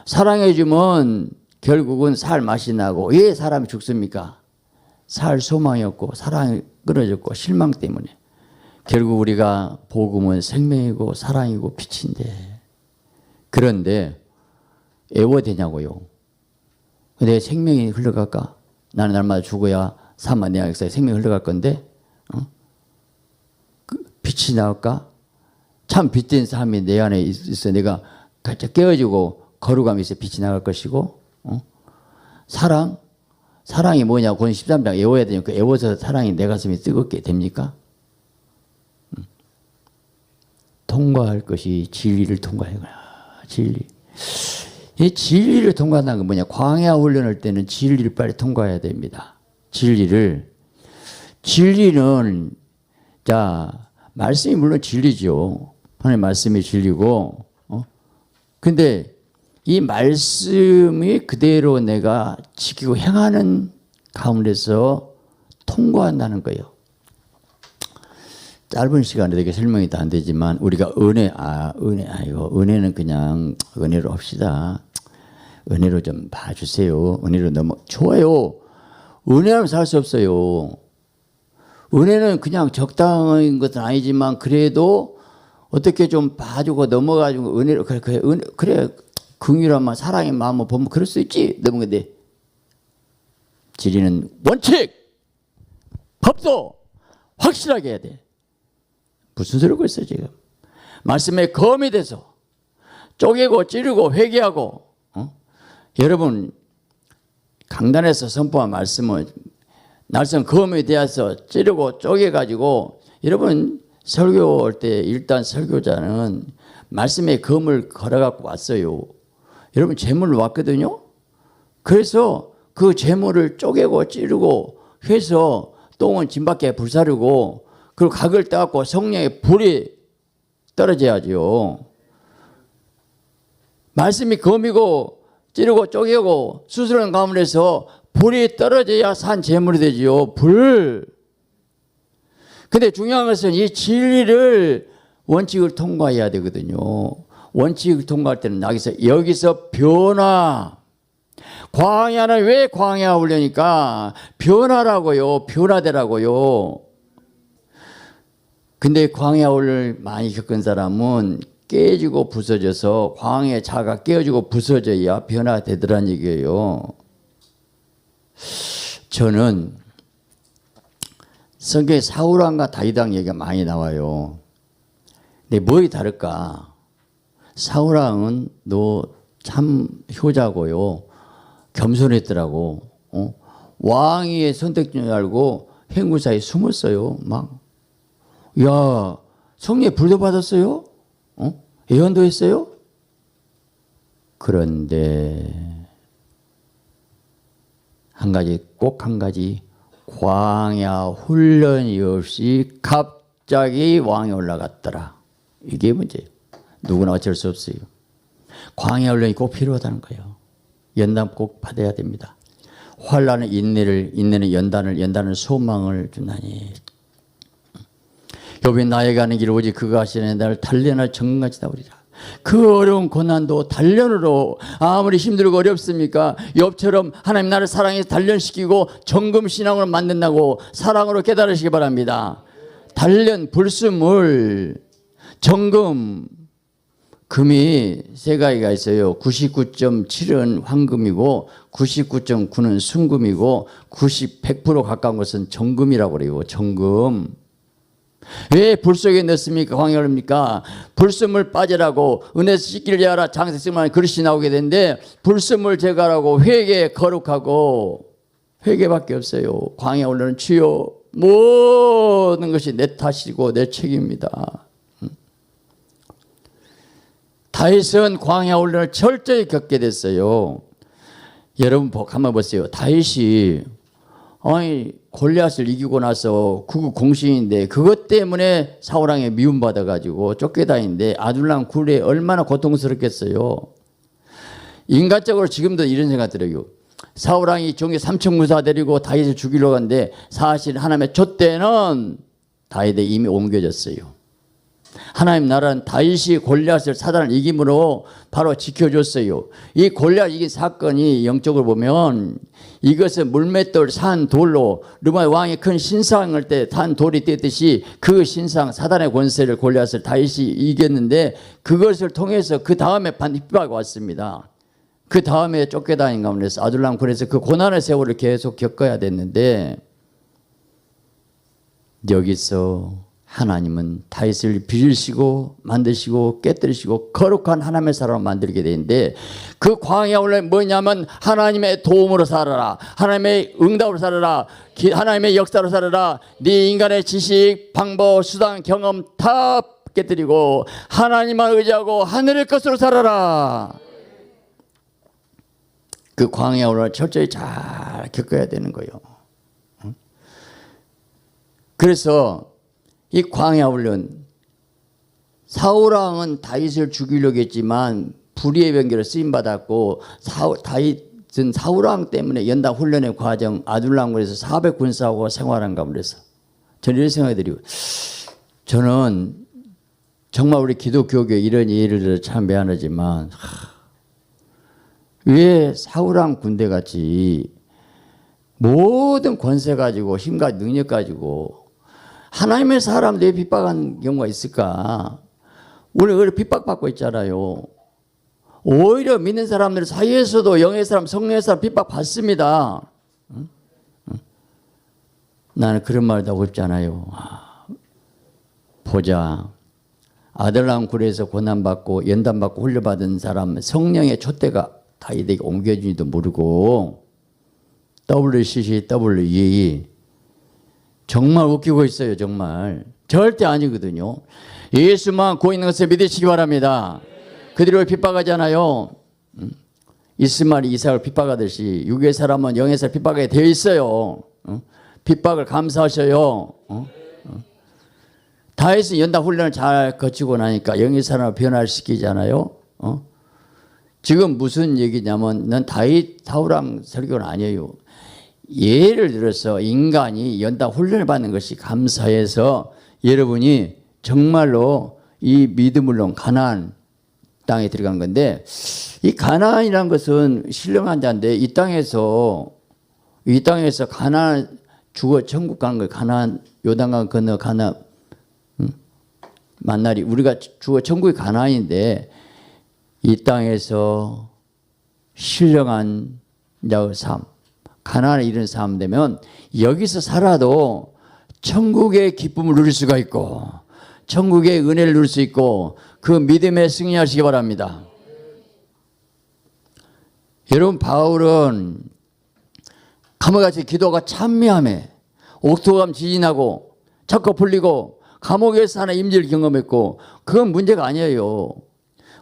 사랑해 주면 결국은 살 맛이 나고 왜 사람이 죽습니까? 살 소망이 없고 사랑이 끊어졌고 실망 때문에. 결국 우리가 복음은 생명이고 사랑이고 빛인데 그런데 애워되냐고요. 내 생명이 흘러갈까? 나는 날마다 죽어야 사만 내 역사에 생명이 흘러갈 건데 그 빛이 나올까? 참 빛된 삶이 내 안에 있어. 내가 가짜 깨어지고 거룩함이 있어 빛이 나갈 것이고 사랑이 뭐냐고 권 13장 애워야 되니까 애워서 사랑이 내 가슴이 뜨겁게 됩니까? 통과할 것이 진리를 진리. 이 진리를 통과한다는 건 뭐냐? 광야 훈련할 때는 진리를 빨리 통과해야 됩니다. 진리는 자 말씀이 물론 진리죠. 하나님 말씀이 진리고 근데 이 말씀이 그대로 내가 지키고 행하는 가운데서 통과한다는 거예요. 짧은 시간에 되게 설명이 다 안 되지만 우리가 은혜는 그냥 은혜로 합시다. 은혜로 좀 봐주세요. 은혜로 너무 좋아요. 은혜는 살 수 없어요. 은혜는 그냥 적당한 것은 아니지만 그래도 어떻게 좀 봐주고 넘어가지고 은혜로 그래 긍휼한 마음 사랑의 마음을 보면 그럴 수 있지. 넘어가는데 진리는 원칙 법도 확실하게 해야 돼. 무슨 소리고 있어요 지금. 말씀에 검이 돼서 쪼개고 찌르고 회개하고 여러분 강단에서 선포한 말씀은 날선 검이 되어서 찌르고 쪼개가지고 여러분 설교할 때 일단 설교자는 말씀의 검을 걸어갖고 왔어요. 여러분 제물로 왔거든요. 그래서 그 제물을 쪼개고 찌르고 해서 똥은 진밖에 불사르고 그리고 각을 따갖고 성령의 불이 떨어져야죠. 말씀이 검이고 찌르고 쪼개고 수술하는 가운데서 불이 떨어져야 산 제물이 되지요. 불. 근데 중요한 것은 이 진리를 원칙을 통과해야 되거든요. 원칙을 통과할 때는 여기서 변화. 광야는 왜 광야 훈련이니까 변화라고요. 변화되라고요. 근데 광야 훈련을 많이 겪은 사람은 깨지고 부서져서 광야의 자가 깨어지고 부서져야 변화되더란 얘기예요. 저는 성경에 사울왕과 다윗왕 얘기가 많이 나와요. 근데 뭐이 다를까? 사울왕은 너 참 효자고요. 겸손했더라고. 왕위의 선택지를 알고 행군사에 숨었어요. 막. 야, 성령의 불도 받았어요? 예언도 했어요? 그런데 꼭 한 가지 광야 훈련이 없이 갑자기 왕에 올라갔더라. 이게 문제예요. 누구나 어쩔 수 없어요. 광야 훈련이 꼭 필요하다는 거예요. 연단 꼭 받아야 됩니다. 환난은 인내는 연단은 소망을 준다니. 욥이 나에게 하는 길 오직 그가 하시는 나를 단련할 정같이 나오리라. 그 어려운 고난도 단련으로 아무리 힘들고 어렵습니까? 욥처럼 하나님 나를 사랑해서 단련시키고 정금신앙으로 만든다고 사랑으로 깨달으시기 바랍니다. 단련, 불순물, 정금, 금이 세 가지가 있어요. 99.7은 황금이고 99.9는 순금이고 100% 가까운 것은 정금이라고 그래요. 정금. 왜 불 속에 넣습니까? 광야입니까? 불순물 빠지라고 은혜에서 씻기를 제하라 장세 쓰면 그릇이 나오게 되는데 불순물 제거하라고 회개 거룩하고 회개밖에 없어요. 광야 올라는 주여 모든 것이 내 탓이고 내 책임입니다. 다윗은 광야 훈련을 철저히 겪게 됐어요. 여러분 한번 보세요. 다윗이 골리앗을 이기고 나서 그거 공신인데 그것 때문에 사울왕에 미움받아가지고 쫓겨다니는데 아둘람 굴에 얼마나 고통스럽겠어요. 인간적으로 지금도 이런 생각 들어요. 사울왕이 종이 3,000군사 데리고 다윗을 죽이려고 하는데 사실 하나님의 촛대는 다윗에 이미 옮겨졌어요. 하나님 나라는 다윗이 골리앗을 사단을 이김으로 바로 지켜줬어요. 이 골리앗 이긴 사건이 영적으로 보면 이것은 물맷돌 산 돌로 르마 왕이 큰 신상을 때 탄 돌이 떼듯이 그 신상 사단의 권세를 골리앗을 다윗이 이겼는데 그것을 통해서 그 다음에 반비박이 왔습니다. 그 다음에 쫓겨다닌 가운데서 아둘람 그래서 그 고난의 세월을 계속 겪어야 됐는데 여기서 하나님은 다윗을 빚으시고 만드시고 깨뜨리시고 거룩한 하나님의 사람을 만들게 되는데 그 광야 원래 뭐냐면 하나님의 도움으로 살아라. 하나님의 응답으로 살아라. 하나님의 역사로 살아라. 네 인간의 지식, 방법, 수단, 경험 다 깨뜨리고 하나님만 의지하고 하늘의 것으로 살아라. 그 광야 원래 철저히 잘 겪어야 되는 거예요. 그래서 이 광야 훈련 사울왕은 다윗을 죽이려고 했지만 불의의 변개로 쓰임 받았고 다윗은 사울왕 때문에 연단 훈련의 과정 아둘람군에서 400군사하고 생활한 가운데서 저는 이런 생각이 들어요. 저는 정말 우리 기독교계 이런 예를 들어 참 미안하지만 왜 사울왕 군대 같이 모든 권세 가지고 힘과 능력 가지고 하나님의 사람들이 핍박한 경우가 있을까? 우리 그렇게 핍박받고 있잖아요. 오히려 믿는 사람들 사이에서도 영의 사람, 성령의 사람 핍박받습니다. 나는 그런 말도 하고 싶지 않아요. 보자. 아들람 굴에서 고난받고 연단받고 훈련받은 사람 성령의 촛대가 다윗에게 옮겨진지도 모르고 WCCWE 정말 웃기고 있어요. 정말 절대 아니거든요. 예수만 고 있는 것을 믿으시기 바랍니다. 그들을 핍박하잖아요. 이스마엘이 이삭을 핍박하듯이 육의 사람은 영의 사람 핍박하게 되어 있어요. 핍박을 감사하셔요. 다윗은 연단 훈련을 잘 거치고 나니까 영의 사람을 변화시키잖아요. 지금 무슨 얘기냐면 난 다윗 사울왕 설교는 아니에요. 예를 들어서 인간이 연단 훈련을 받는 것이 감사해서 여러분이 정말로 이 믿음으로 가나안 땅에 들어간 건데 이 가나안이라는 것은 신령한 자인데 이 땅에서 가나안 죽어 천국 가는 거예요. 가나안 요단강 건너 가나안 만날이 우리가 죽어 천국이 가나안인데 이 땅에서 신령한 자의 삶 가나안에 이른 삶 되면 여기서 살아도 천국의 기쁨을 누릴 수가 있고 천국의 은혜를 누릴 수 있고 그 믿음에 승리하시기 바랍니다. 여러분 바울은 감옥같이 기도가 찬미하며 옥토감 지진하고 자꾸 풀리고 감옥에서 하나 임재를 경험했고 그건 문제가 아니에요.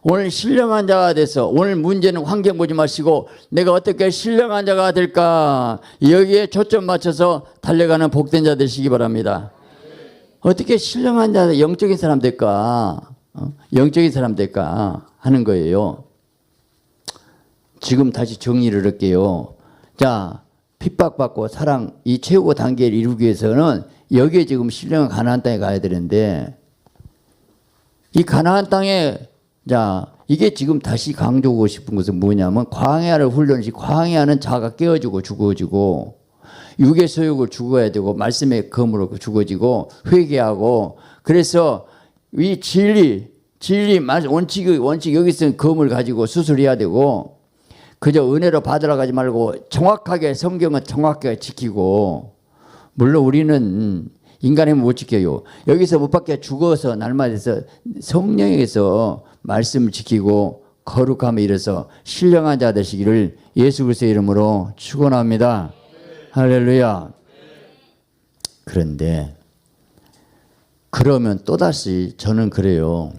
오늘 신령한 자가 돼서 오늘 문제는 환경 보지 마시고 내가 어떻게 신령한 자가 될까 여기에 초점 맞춰서 달려가는 복된 자 되시기 바랍니다. 어떻게 신령한 자 영적인 사람 될까 영적인 사람 될까 하는 거예요. 지금 다시 정리를 할게요. 자 핍박받고 사랑 이 최고 단계를 이루기 위해서는 여기에 지금 신령한 가나안 땅에 가야 되는데 이 가나안 땅에 자, 이게 지금 다시 강조하고 싶은 것은 뭐냐면 광야를 훈련시 광야는 자가 깨어지고 죽어지고 육의 소욕을 죽어야 되고 말씀의 검으로 죽어지고 회개하고 그래서 이 진리 원칙 여기 있는 검을 가지고 수술해야 되고 그저 은혜로 받으러 가지 말고 정확하게 성경은 정확하게 지키고 물론 우리는 인간의 못 지켜요. 여기서 못 밖에 죽어서 날마다서 성령에서 말씀을 지키고 거룩함에 이르러서 신령한 자 되시기를 예수 그리스도의 이름으로 축원합니다. 할렐루야. 그런데 그러면 또다시 저는 그래요.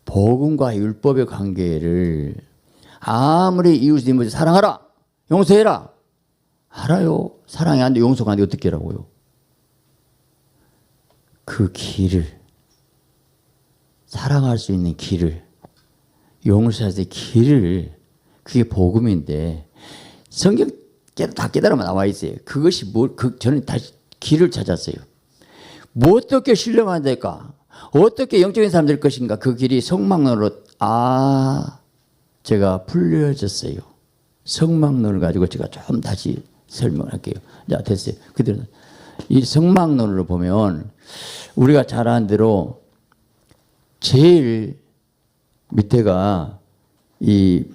복음과 율법의 관계를 아무리 이웃을 인물을 사랑하라 용서해라 알아요. 사랑이 안 돼 용서가 안 돼 어떻게 하라고요. 그 길을 사랑할 수 있는 길을 용서할 수 있는 길을 그게 복음인데 성경 다 깨달으면 나와 있어요. 그것이 저는 다시 길을 찾았어요. 뭐 어떻게 신령한 될까? 어떻게 영적인 사람 될 것인가? 그 길이 성막론으로 제가 풀려졌어요. 성막론을 가지고 제가 좀 다시 설명할게요. 자, 됐어요. 그대로 이 성막론으로 보면 우리가 잘 아는 대로 제일 밑에가 이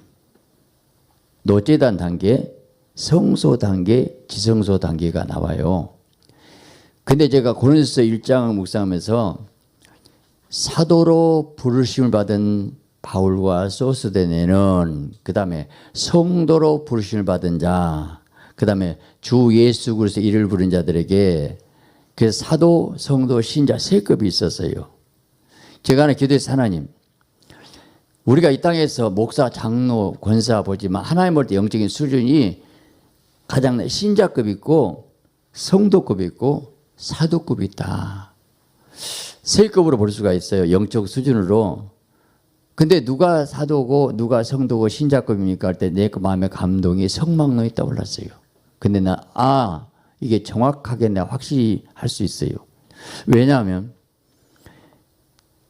노제단 단계, 성소 단계, 지성소 단계가 나와요. 근데 제가 고린도서 1장을 묵상하면서 사도로 부르심을 받은 바울과 소스데네는, 그 다음에 성도로 부르심을 받은 자, 그 다음에 주 예수 그리스도 이를 부른 자들에게 그 사도, 성도, 신자 세 급이 있었어요. 제가 하는 기도에서 하나님, 우리가 이 땅에서 목사, 장로, 권사 보지만 하나님 볼 때 영적인 수준이 가장 신자급 있고 성도급 있고 사도급이 있다. 세 급으로 볼 수가 있어요. 영적 수준으로. 근데 누가 사도고 누가 성도고 신자급입니까? 할 때 내 마음의 감동이 성막론이 떠올랐어요. 근데 이게 정확하게 내가 확실히 할 수 있어요. 왜냐하면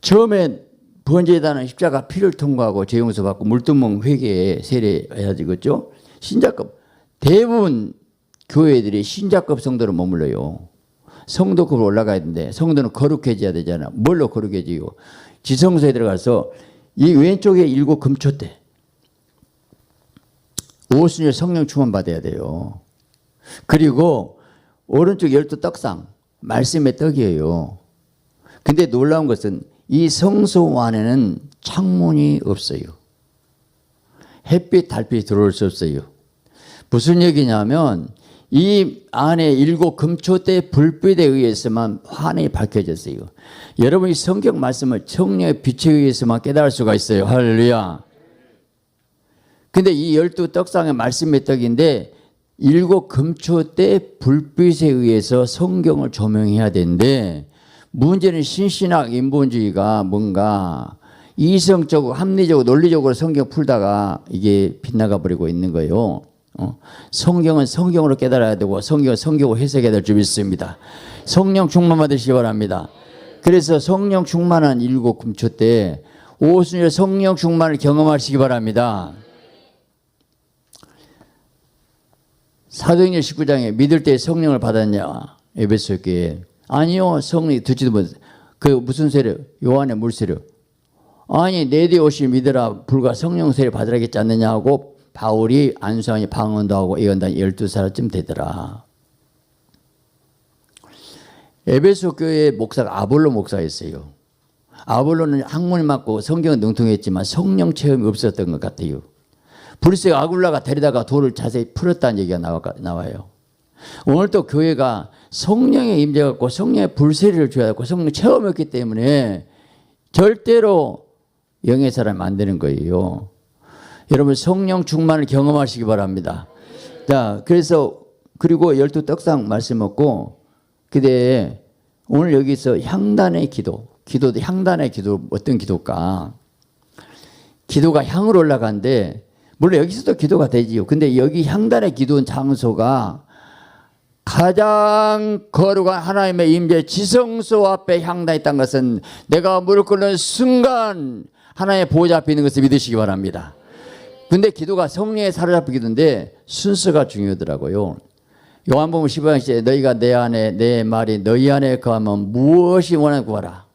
처음에 번제단은 십자가 피를 통과하고 죄 용서 받고 물두멍 회개에 세례해야 되겠죠. 신자급 대부분 교회들이 신자급 성도로 머물러요. 성도급으로 올라가야 되는데 성도는 거룩해져야 되잖아. 뭘로 거룩해지고 지성소에 들어가서 이 왼쪽에 7 금초대 오순절 성령 충만 받아야 돼요. 그리고 오른쪽 12 떡상 말씀의 떡이에요. 근데 놀라운 것은 이 성소 안에는 창문이 없어요. 햇빛, 달빛이 들어올 수 없어요. 무슨 얘기냐면 이 안에 7 금초대 불빛에 의해서만 환히 밝혀졌어요. 여러분이 성경 말씀을 성령의 빛에 의해서만 깨달을 수가 있어요. 할렐루야. 근데 이 12 떡상의 말씀의 떡인데 7 금초대 불빛에 의해서 성경을 조명해야 되는데 문제는 신신학 인본주의가 뭔가 이성적으로 합리적으로 논리적으로 성경 풀다가 이게 빗나가 버리고 있는 거예요. 성경은 성경으로 깨달아야 되고 성경은 성경으로 해석해야 될 줄 믿습니다. 성령 충만 받으시기 바랍니다. 그래서 성령 충만한 7 금초대 오순절 성령 충만을 경험하시기 바랍니다. 사도행전 19장에 믿을 때 성령을 받았냐? 에베소 교회. 아니요, 성령이 듣지도 못했어요. 그 무슨 세력? 요한의 물세력. 아니, 내 뒤에 오시 믿으라. 불과 성령 세력 받으라겠지 않느냐 하고 바울이 안수하니 방언도 하고 예언단 12살쯤 되더라. 에베소 교회 목사가 아볼로 목사였어요. 아볼로는 학문을 맡고 성경은 능통했지만 성령 체험이 없었던 것 같아요. 불새가 아굴라가 데리다가 돌을 자세히 풀었다는 얘기가 나와요. 오늘 또 교회가 성령의 임재 갖고 성령의 불세를 줘야 하고 성령 체험했기 때문에 절대로 영의 사람이 안 되는 거예요. 여러분 성령 충만을 경험하시기 바랍니다. 자, 그래서 그리고 12 떡상 말씀 먹고 그때 오늘 여기서 향단의 기도도 향단의 기도 어떤 기도일까? 기도가 향으로 올라가는데 물론 여기서도 기도가 되지요. 근데 여기 향단의 기도한 장소가 가장 거룩한 하나님의 임재 지성소 앞에 향단이 있다는 것은 내가 무릎 꿇는 순간 하나님의 보호자 앞에 있는 것을 믿으시기 바랍니다. 근데 기도가 성령에 사로잡힌 기도인데 순서가 중요하더라고요. 요한복음 15장 시에 너희가 내 안에 내 말이 너희 안에 거하면 무엇이 원하는 구하라.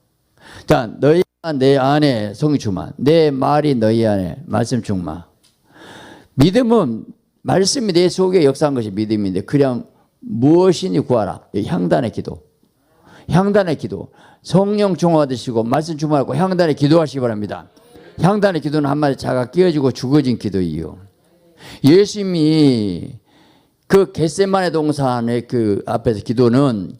자, 너희가 내 안에 성령 충만, 내 말이 너희 안에 말씀 충만. 믿음은 말씀이 내 속에 역사한 것이 믿음인데 그냥 무엇이니 구하라. 향단의 기도. 향단의 기도. 성령 충만하시고 말씀 충만하고 향단의 기도하시기 바랍니다. 향단의 기도는 한마디 자가 끼어지고 죽어진 기도이요. 예수님이 그 겟세마네 동산의 그 앞에서 기도는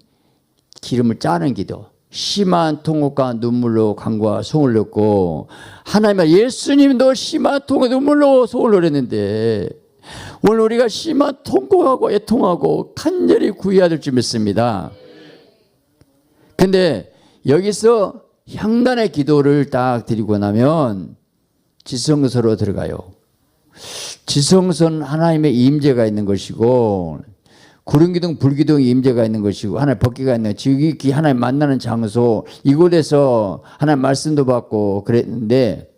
기름을 짜는 기도. 심한 통곡과 눈물로 간구와 송을 넣고 하나님은 예수님도 심한 통곡과 눈물로 송을 넣었는데 오늘 우리가 심한 통곡하고 애통하고 간절히 구해야 될 줄 믿습니다. 근데 여기서 향단의 기도를 딱 드리고 나면 지성소로 들어가요. 지성소는 하나님의 임재가 있는 것이고 구름기둥 불기둥이 임재가 있는 것이고 하나님 법궤가 있는 지극히 하나님 만나는 장소, 이곳에서 하나님 말씀도 받고 그랬는데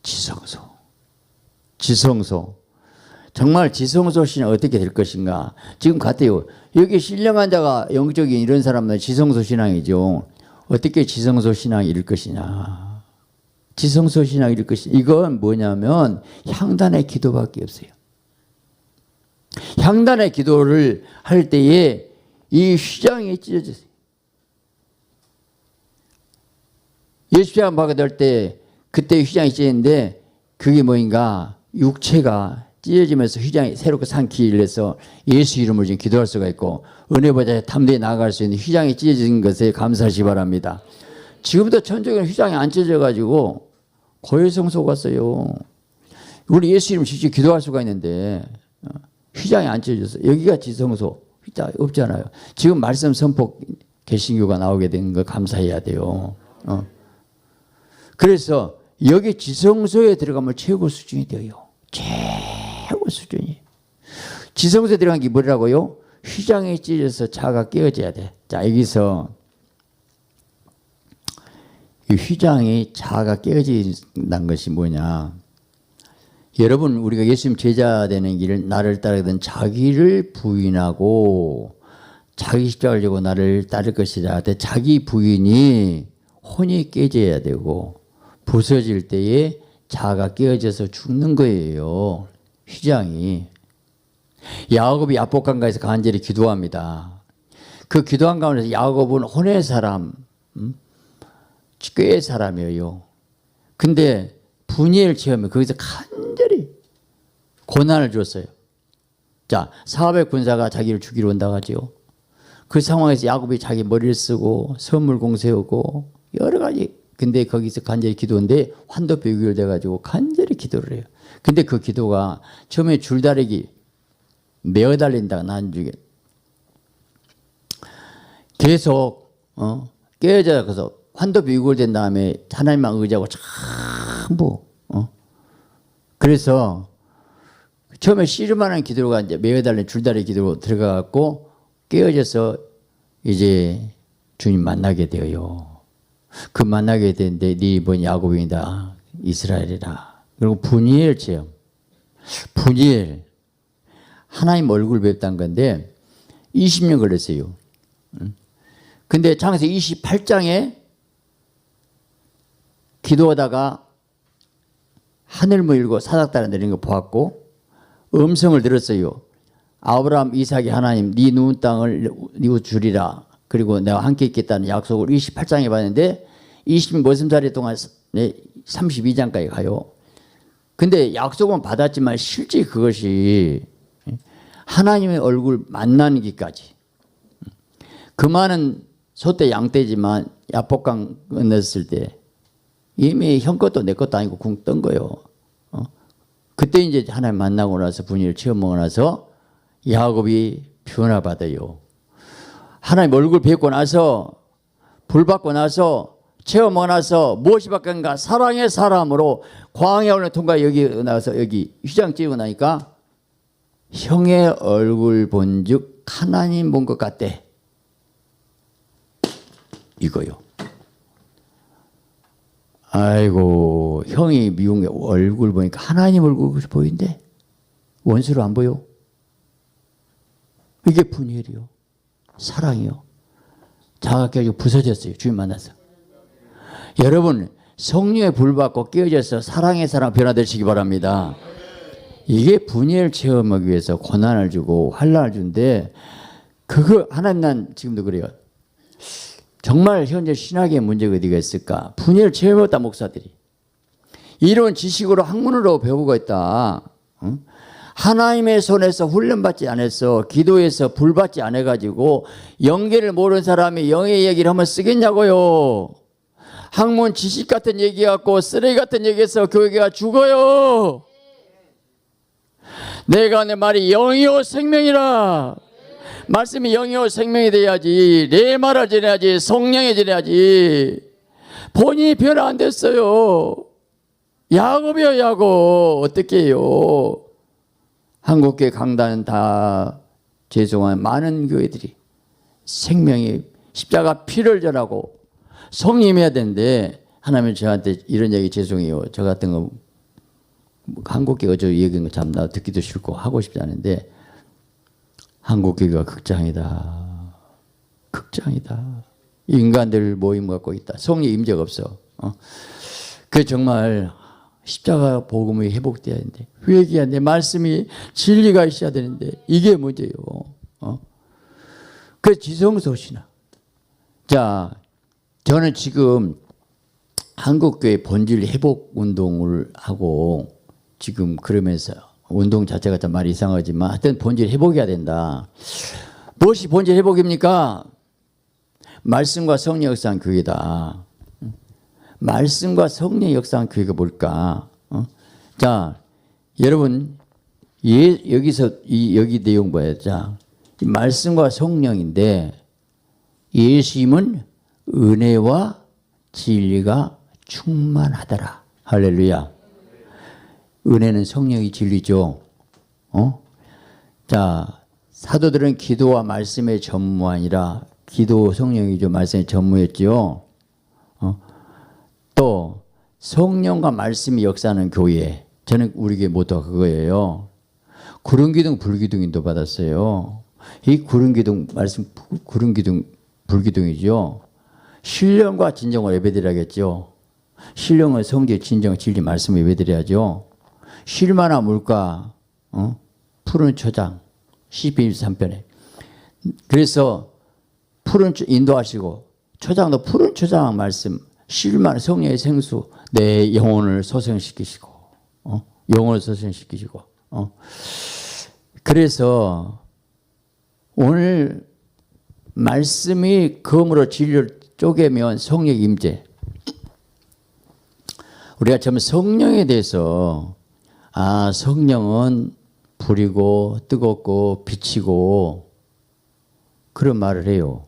지성소 정말 지성소 신앙 어떻게 될 것인가. 지금 같아요. 여기 신령한 자가 영적인 이런 사람은 지성소 신앙이죠. 어떻게 지성소 신앙이 이룰 것이냐. 지성소 신앙이 이룰 것이냐. 이건 뭐냐면 향단의 기도밖에 없어요. 향단의 기도를 할 때에 이 휘장이 찢어졌어요. 예수장 받을 때 그때 휘장이 찢어졌는데 그게 뭐인가. 육체가 찢어지면서 휘장이 새롭게 삼키기 위해서 예수 이름으로 지금 기도할 수가 있고 은혜보좌에 담대히 나아갈 수 있는 휘장이 찢어진 것에 감사하시 바랍니다. 지금도 천주교는 휘장이 안 찢어져가지고 고해성소 갔어요. 우리 예수 이름 직접 기도할 수가 있는데 휘장이 안 찢어졌어요. 여기가 지성소 휘장 없잖아요. 지금 말씀 선포 개신교가 나오게 된 거 감사해야 돼요. 그래서 여기 지성소에 들어가면 최고 수준이 돼요. 최고 수준이. 지성소에 들어간 게 뭐라고요? 휘장이 찢어져서 자가 깨어져야 돼. 자, 여기서 이 휘장이 자가 깨어진다는 것이 뭐냐. 여러분, 우리가 예수님 제자 되는 길을 나를 따르든 자기를 부인하고 자기 십자가를 지고 나를 따를 것이라. 자기 부인이 혼이 깨져야 되고 부서질 때에 자아가 깨어져서 죽는 거예요. 휘장이. 야곱이 야복강가에서 간절히 기도합니다. 그 기도한 가운데서 야곱은 혼의 사람, 꾀의 사람이에요. 근데 분이엘 체험에 거기서 간절히 고난을 줬어요. 자, 사업의 군사가 자기를 죽이러 온다고 하죠. 그 상황에서 야곱이 자기 머리를 쓰고 선물공 세우고 여러 가지. 근데 거기서 간절히 기도인데 환도뼈 유결돼가지고 간절히 기도를 해요. 근데 그 기도가 처음에 줄다리기 메어 달린다. 난 죽여. 계속 깨어져서 환도뼈 유결된 다음에 하나님만 의지하고 전부 그래서 처음에 씨름하는 기도가 이제 메어 달린 줄다리 기도로 들어가갖고 깨어져서 이제 주님 만나게 되어요. 그 만나게 되는데 네 이번 야곱이다 이스라엘이라. 그리고 분이엘 체험. 분이엘 하나님 얼굴 뵙다는 건데 20년 걸렸어요. 근데 창세기 28장에 기도하다가 하늘 물고 사닥다리 내리는 거 보았고 음성을 들었어요. 아브라함 이삭의 하나님 네 누운 땅을 네 주리라. 그리고 내가 함께 있겠다는 약속을 28장에 봤는데 20 살이 동안 32장까지 가요. 근데 약속은 받았지만 실제 그것이 하나님의 얼굴 만나는 길까지. 그 많은 소떼 양떼지만 야복강 건넜을 때 이미 형 것도 내 것도 아니고 궁 뜬 거예요. 그때 이제 하나님 만나고 나서 분위기를 체험하고 나서 야곱이 변화받아요. 하나님 얼굴 뵙고 나서 불 받고 나서 체험하고 나서 무엇이 바뀌는가. 사랑의 사람으로 광야 훈련 통과 여기 나와서 여기 휘장 찌고 나니까 형의 얼굴 본즉 하나님 본 것 같대. 이거요. 아이고 형이 미운 게 얼굴 보니까 하나님 얼굴 보인대. 원수로 안 보여. 이게 분이엘이요. 사랑이요. 자가 깨지고 부서졌어요. 주님 만나서. 여러분 성령의 불 받고 깨어져서 사랑의 사람 변화되시기 바랍니다. 이게 분이엘 체험하기 위해서 고난을 주고 환난을 주는데 그거 하나님 난 지금도 그래요. 정말 현재 신학의 문제가 어디가 있을까? 분이엘 체험했다 목사들이. 이런 지식으로 학문으로 배우고 있다. 응? 하나님의 손에서 훈련받지 않았어. 기도에서 불받지 않아가지고 영계를 모르는 사람이 영의 얘기를 하면 쓰겠냐고요. 학문 지식 같은 얘기 갖고 쓰레기 같은 얘기해서 교회가 죽어요. 내가 내 말이 영이요 생명이라. 말씀이 영이요 생명이 돼야지. 내 말을 전해야지. 성령이 전해야지. 본인이 변화 안 됐어요. 야곱이요 야곱 어떻게 해요? 한국교회 강단 다 죄송한 많은 교회들이 생명이 십자가 피를 전하고 성님해야 되는데 하나님 저한테 이런 얘기 죄송해요. 저 같은 거 한국교회 어제 얘기한 거 참 나 듣기도 싫고 하고 싶지 않은데 한국교회가 극장이다. 극장이다. 인간들 모임 갖고 있다. 성령 임재가 없어. 그 정말 십자가 복음이 회복돼야 되는데 회개해야 되는데 말씀이 진리가 있어야 되는데 이게 문제예요. 그 지성소 신앙. 자, 저는 지금 한국교회 본질 회복 운동을 하고 지금 그러면서 운동 자체가 좀 말이 이상하지만 하여튼 본질 회복해야 된다. 무엇이 본질 회복입니까? 말씀과 성령 역사한 교회다. 말씀과 성령 역사한 교회가 뭘까? 자, 여러분 여기서 여기 내용 봐요. 자, 말씀과 성령인데 예수님은 은혜와 진리가 충만하더라. 할렐루야. 은혜는 성령이 진리죠. 자, 사도들은 기도와 말씀의 전무하니라. 기도 성령이죠. 말씀의 전무였죠. 또 성령과 말씀이 역사하는 교회. 저는 우리 교회 모토가 그거예요. 구름기둥 불기둥인도 받았어요. 이 구름기둥 말씀 구름기둥 불기둥이죠. 신령과 진정을 예배드려야겠죠. 신령은 성질, 진정, 진리 말씀을 예배드려야죠. 쉴만한 물가, 푸른 초장, 시편 23편에. 그래서 푸른 인도하시고 초장도 푸른 초장 말씀, 쉴만한 성령의 생수, 내 영혼을 소생시키시고, 영혼을 소생시키시고. 그래서 오늘 말씀이 검으로 진리를 쪼개면 성령 임재. 우리가 처음 성령에 대해서 성령은 불이고 뜨겁고 빛이고 그런 말을 해요.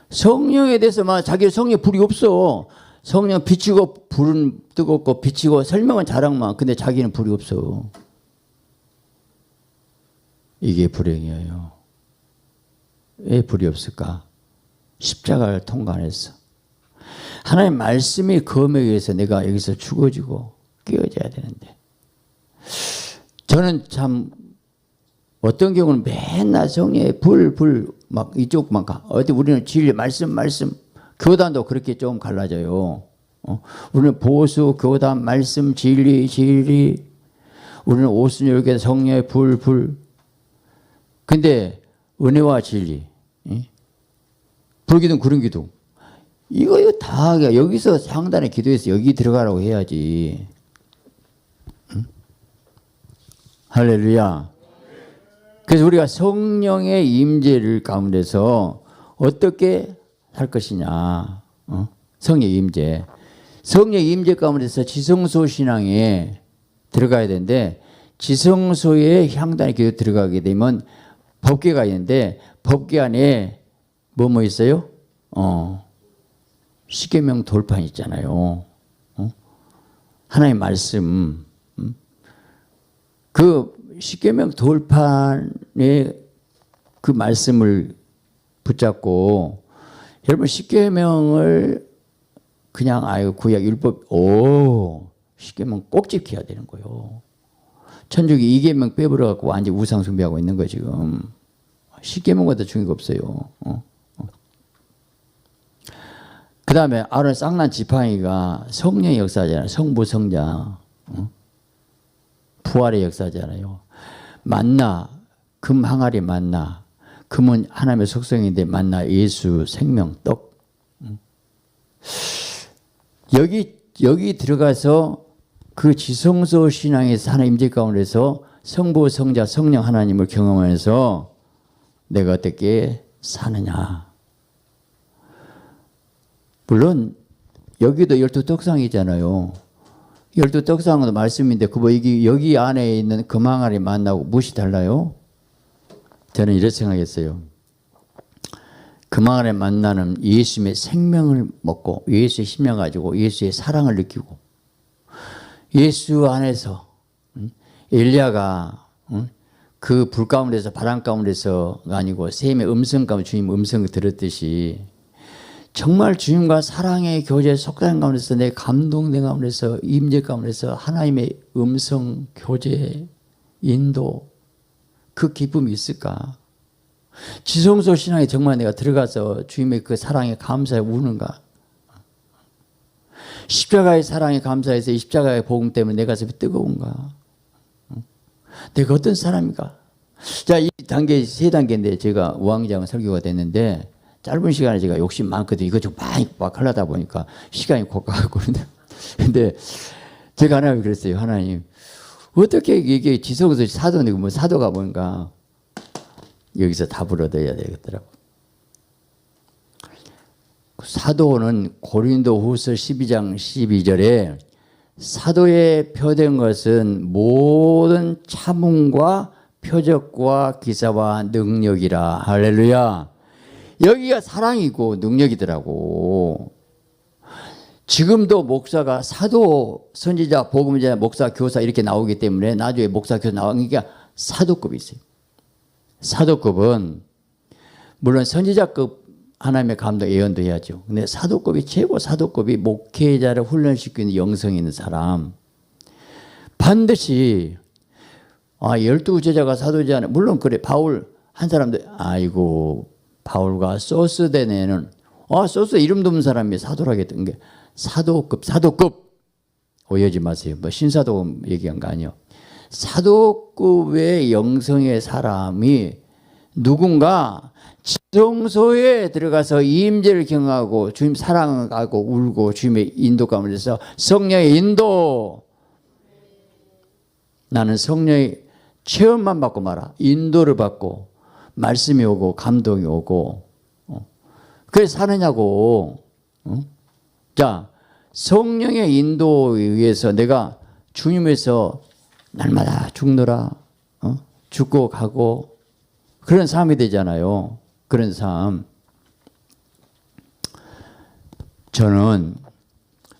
성령에 대해서만 자기 성령 불이 없어. 성령 빛이고 불은 뜨겁고 빛이고 설명은 자랑만. 근데 자기는 불이 없어. 이게 불행이에요. 왜 불이 없을까? 십자가를 통과했어. 하나님 말씀이 검에 의해서 내가 여기서 죽어지고 깨어져야 되는데 저는 참 어떤 경우는 맨날 성령의 불 막 이쪽만 가. 어디 우리는 진리 말씀 교단도 그렇게 좀 갈라져요. 우리는 보수 교단 말씀 진리 우리는 오순절교 성령의 불 근데 은혜와 진리 불기둥 구름기둥 이거 다 여기서 상단에 기도해서 여기 들어가라고 해야지. 할렐루야. 그래서 우리가 성령의 임재를 가운데서 어떻게 할 것이냐. 성령 임재. 성령 임재 가운데서 지성소 신앙에 들어가야 되는데 지성소에 향단에 기도 들어가게 되면 법궤가 있는데 법궤 안에 뭐 있어요? 십계명 돌판 있잖아요. 하나님의 말씀. 그 십계명 돌판에 그 말씀을 붙잡고 여러분 십계명을 그냥 구약 율법 십계명 꼭 지켜야 되는 거예요. 천주교 이계명 빼버려 갖고 완전 우상 숭배하고 있는 거 지금. 십계명보다 중요한 거 없어요. 그 다음에 아론 쌍난 지팡이가 성령의 역사잖아요. 성부 성자 부활의 역사잖아요. 만나 금 항아리 만나 금은 하나님의 속성인데 만나 예수 생명 떡. 여기 들어가서 그 지성소 신앙의 하나님 임재 가운데서 성부 성자 성령 하나님을 경험하면서 내가 어떻게 사느냐. 물론 여기도 12떡상이잖아요. 12떡상은 말씀인데 여기 안에 있는 금항아리 만나고 무엇이 달라요? 저는 이렇게 생각했어요. 금항아리 만나는 예수님의 생명을 먹고 예수의 심령 가지고 예수의 사랑을 느끼고 예수 안에서 엘리야가 그 불 가운데서 바람 가운데서가 아니고 샘의 음성 가운데 주님 음성을 들었듯이 정말 주님과 사랑의 교제 속담 가운데서 내 감동된 가운데서 임재 가운데서 하나님의 음성 교제 인도 그 기쁨이 있을까? 지성소 신앙에 정말 내가 들어가서 주님의 그 사랑에 감사해 우는가? 십자가의 사랑에 감사해서 이 십자가의 복음 때문에 내 가슴이 뜨거운가? 내가 어떤 사람인가? 자, 이 단계 세 단계인데 제가 우왕좌왕 설교가 됐는데 짧은 시간에 제가 욕심 많거든요. 이거 좀 많이 막 하려다 보니까 시간이 곧 가고 근데 제가 하나님 그랬어요. 하나님 어떻게 이게 지성소 사도니고 뭐 사도가 뭔가 여기서 답을 얻어야 되겠더라고. 사도는 고린도 후서 12장 12절에 사도에 표된 것은 모든 참음과 표적과 기사와 능력이라. 할렐루야. 여기가 사랑이고 능력이더라고. 지금도 목사가 사도, 선지자, 복음자, 목사, 교사 이렇게 나오기 때문에 나중에 목사, 교사 나오니까 사도급이 있어요. 사도급은 물론 선지자급 하나님의 감동 예언도 해야죠. 근데 사도급이 최고 사도급이 목회자를 훈련시키는 영성이 있는 사람. 반드시 12제자가 사도제자는 물론 그래. 바울 한 사람들 아이고 바울과 소스데네는 소스 이름도 없는 사람이 사도라겠던 게 사도급 오해하지 마세요. 뭐 신사도 얘기한 거 아니에요. 사도급의 영성의 사람이 누군가 지성소에 들어가서 임재를 경험하고 주님 사랑하고 울고 주님의 인도 가운데서 성령의 인도. 나는 성령의 체험만 받고 말아. 인도를 받고 말씀이 오고 감동이 오고 그래서 사느냐고. 자, 성령의 인도에 의해서 내가 주님에서 날마다 죽노라 죽고 가고 그런 삶이 되잖아요. 그런 삶. 저는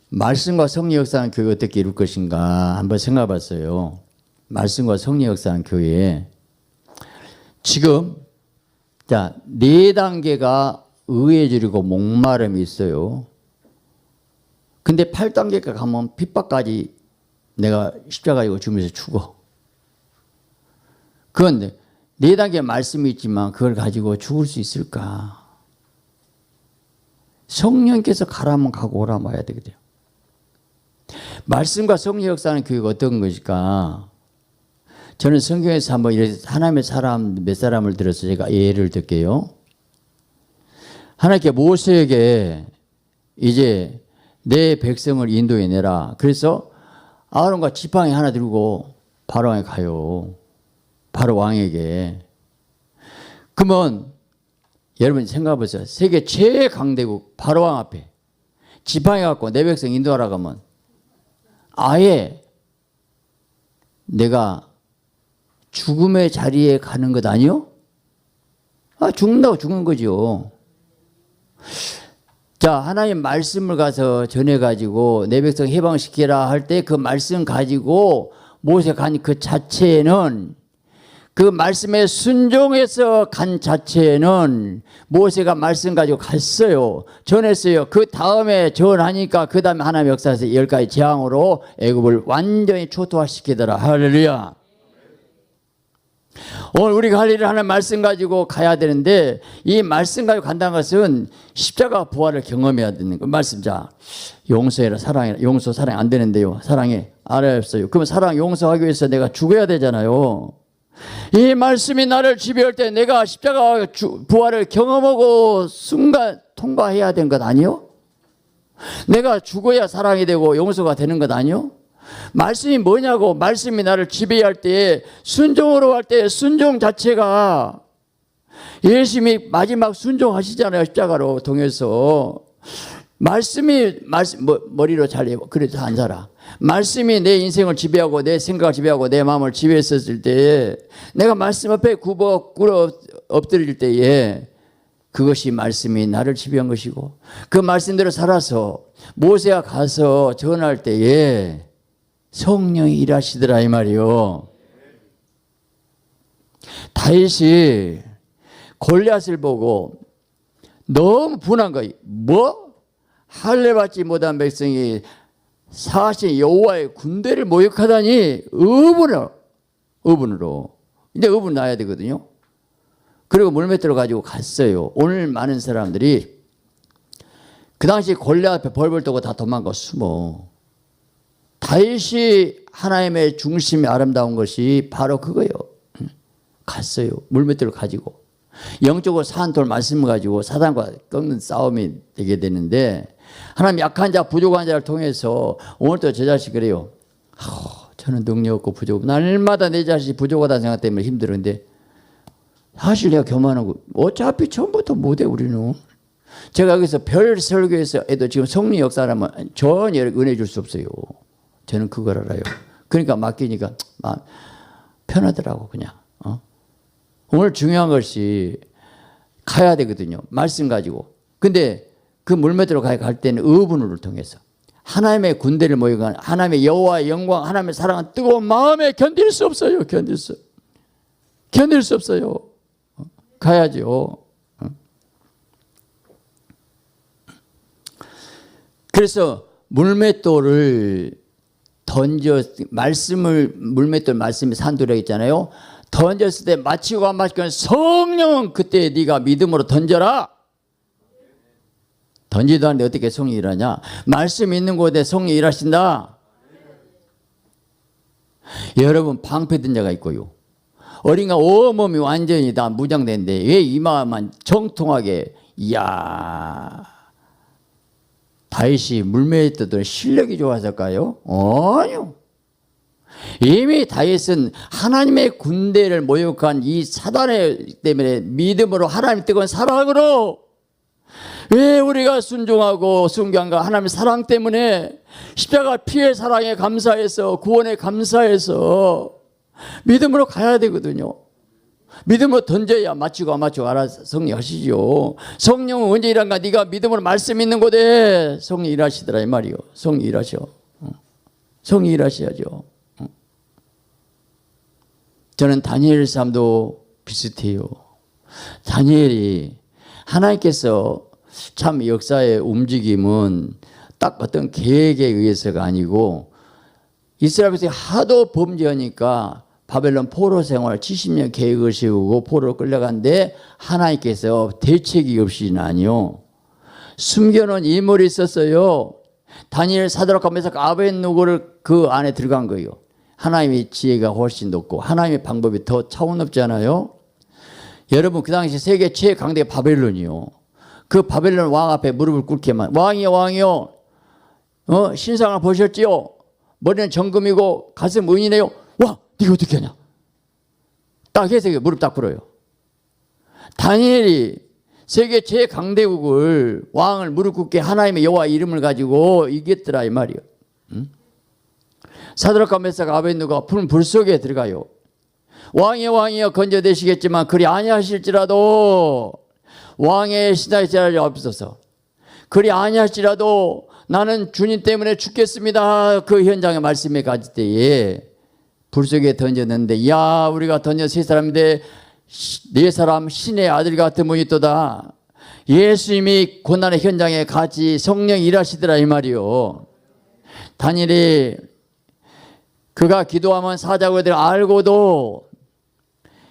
말씀과 성령 역사하는 교회 어떻게 이룰 것인가 한번 생각해 봤어요. 말씀과 성령 역사하는 교회. 지금 자, 4단계가 의해지리고 목마름이 있어요. 근데 8단계가 가면 핍박까지 내가 십자가에 주면서 죽어. 그런데 4단계 말씀이 있지만 그걸 가지고 죽을 수 있을까? 성령께서 가라면 가고 오라면 와야 되거든요. 말씀과 성령 역사하는 교회가 어떤 것일까? 저는 성경에서 한번 이래서 하나님의 사람 몇 사람을 들어서 제가 예를 들게요. 하나님께 모세에게 이제 내 백성을 인도해 내라. 그래서 아론과 지팡이 하나 들고 바로 왕에 가요. 바로 왕에게. 그러면 여러분 생각해 보세요. 세계 최강대국 바로 왕 앞에 지팡이 갖고 내 백성 인도하라 가면 아예 내가 죽음의 자리에 가는 것 아니요? 죽는다고 죽는 거죠. 자, 하나님 말씀을 가서 전해가지고 내 백성 해방시키라 할 때 그 말씀 가지고 모세 간 그 자체는 그 말씀에 순종해서 간 자체는 모세가 말씀 가지고 갔어요. 전했어요. 그 다음에 전하니까 그 다음에 하나님 역사에서 10가지 재앙으로 애굽을 완전히 초토화시키더라. 할렐루야. 오늘 우리가 할 일을 하는 말씀 가지고 가야 되는데 이 말씀 가지고 간다는 것은 십자가 부활을 경험해야 되는 거. 말씀. 자, 용서해라, 사랑해라. 용서, 사랑 안 되는데요. 사랑해. 알았어요. 그러면 사랑, 용서하기 위해서 내가 죽어야 되잖아요. 이 말씀이 나를 지배할 때 내가 십자가 부활을 경험하고 순간 통과해야 되는 것 아니요? 내가 죽어야 사랑이 되고 용서가 되는 것 아니요? 말씀이 뭐냐고. 말씀이 나를 지배할 때 순종으로 할 때 순종 자체가 예수님이 마지막 순종하시잖아요. 십자가로 통해서 말씀이 머리로 잘 그래도 안 살아. 말씀이 내 인생을 지배하고 내 생각을 지배하고 내 마음을 지배했었을 때 내가 말씀 앞에 굽어 엎드릴 때에 그것이 말씀이 나를 지배한 것이고 그 말씀대로 살아서 모세가 가서 전할 때에 성령이 일하시더라 이 말이요. 다윗이 골리앗을 보고 너무 분한 거예요. 뭐? 할례 받지 못한 백성이 사실 여호와의 군대를 모욕하다니 의분으로. 이제 의분 나야 되거든요. 그리고 물맷돌을 가지고 갔어요. 오늘 많은 사람들이 그 당시 골리앗 앞에 벌벌 떠고 다 도망가 숨어. 다윗이 하나님의 중심이 아름다운 것이 바로 그거예요. 갔어요. 물맷돌을 가지고. 영적으로 산돌 말씀을 가지고 사단과 꺾는 싸움이 되게 되는데 하나님 약한 자 부족한 자를 통해서 오늘도 제 자식 그래요. 저는 능력 없고 부족하고 날마다 내 자식이 부족하다는 생각 때문에 힘들었는데 사실 내가 교만하고 어차피 처음부터 못해 우리는. 제가 여기서 별 설교에서 해도 지금 성령 역사라면 전혀 은혜 줄 수 없어요. 저는 그걸 알아요. 그러니까 맡기니까 편하더라고 그냥. 오늘 중요한 것이 가야 되거든요. 말씀 가지고. 근데 그 물맷으로 갈 때는 의분을 통해서 하나님의 군대를 모여간 하나님의 여호와의 영광, 하나님의 사랑은 뜨거운 마음에 견딜 수 없어요. 견딜 수 없어요. 가야죠. 그래서 물맷돌을 물맷돌 말씀이 산돌이라고 했잖아요. 던졌을 때 마치고 안 마치고 성령은 그때 네가 믿음으로 던져라. 던지도 않는데 어떻게 성령이 일하냐. 말씀 있는 곳에 성령이 일하신다. 여러분 방패든 자가 있고요. 어린가 온몸이 완전히 다 무장된데 왜 이 마음만 정통하게. 이야, 다윗이 물맷돌 실력이 좋아서일까요? 아니요. 이미 다윗은 하나님의 군대를 모욕한 이 사단의 때문에 믿음으로 하나님 뜨거운 사랑으로 왜 우리가 순종하고 순교한가. 하나님의 사랑 때문에 십자가 피의 사랑에 감사해서 구원에 감사해서 믿음으로 가야 되거든요. 믿음으로 던져야 마치고 안 마치고 알아서 성령 하시죠. 성령은 언제 일한가. 네가 믿음으로 말씀 있는 곳에 성령 일하시더라 이 말이요. 성령 일하셔. 성령 일하셔야죠. 저는 다니엘 삶도 비슷해요. 다니엘이 하나님께서 참 역사의 움직임은 딱 어떤 계획에 의해서가 아니고 이스라엘 백성이 하도 범죄하니까 바벨론 포로 생활 70년 계획을 세우고 포로로 끌려간데 하나님께서 대책이 없이는 아니요. 숨겨놓은 인물이 있었어요. 다니엘, 사드락과 메삭, 아벳느고를 그 안에 들어간 거예요. 하나님의 지혜가 훨씬 높고 하나님의 방법이 더 차원 높잖아요. 여러분 그 당시 세계 최강대 바벨론이요. 그 바벨론 왕 앞에 무릎을 꿇게만 왕이요 신상을 보셨지요? 머리는 정금이고 가슴 은이네요. 와, 네가 어떻게 하냐? 딱 해서 무릎 딱 꿇어요. 다니엘이 세계 최강대국을 왕을 무릎 꿇게 하나님의 여호와 이름을 가지고 이겼더라 이 말이요. 사드락과 메삭 아벳느고가 푸른 불 속에 들어가요. 왕이여 건져내시겠지만 그리 아니하실지라도 왕의 신하의 자리 없어서 그리 아니하실지라도 나는 주님 때문에 죽겠습니다. 그 현장의 말씀에 가질 때에 불 속에 던졌는데 야 우리가 던져 세 사람인데 네 사람 신의 아들 같은 분이 있도다. 예수님이 고난의 현장에 같이 성령이 일하시더라 이 말이요. 다니엘이 그가 기도하면 사자고들 알고도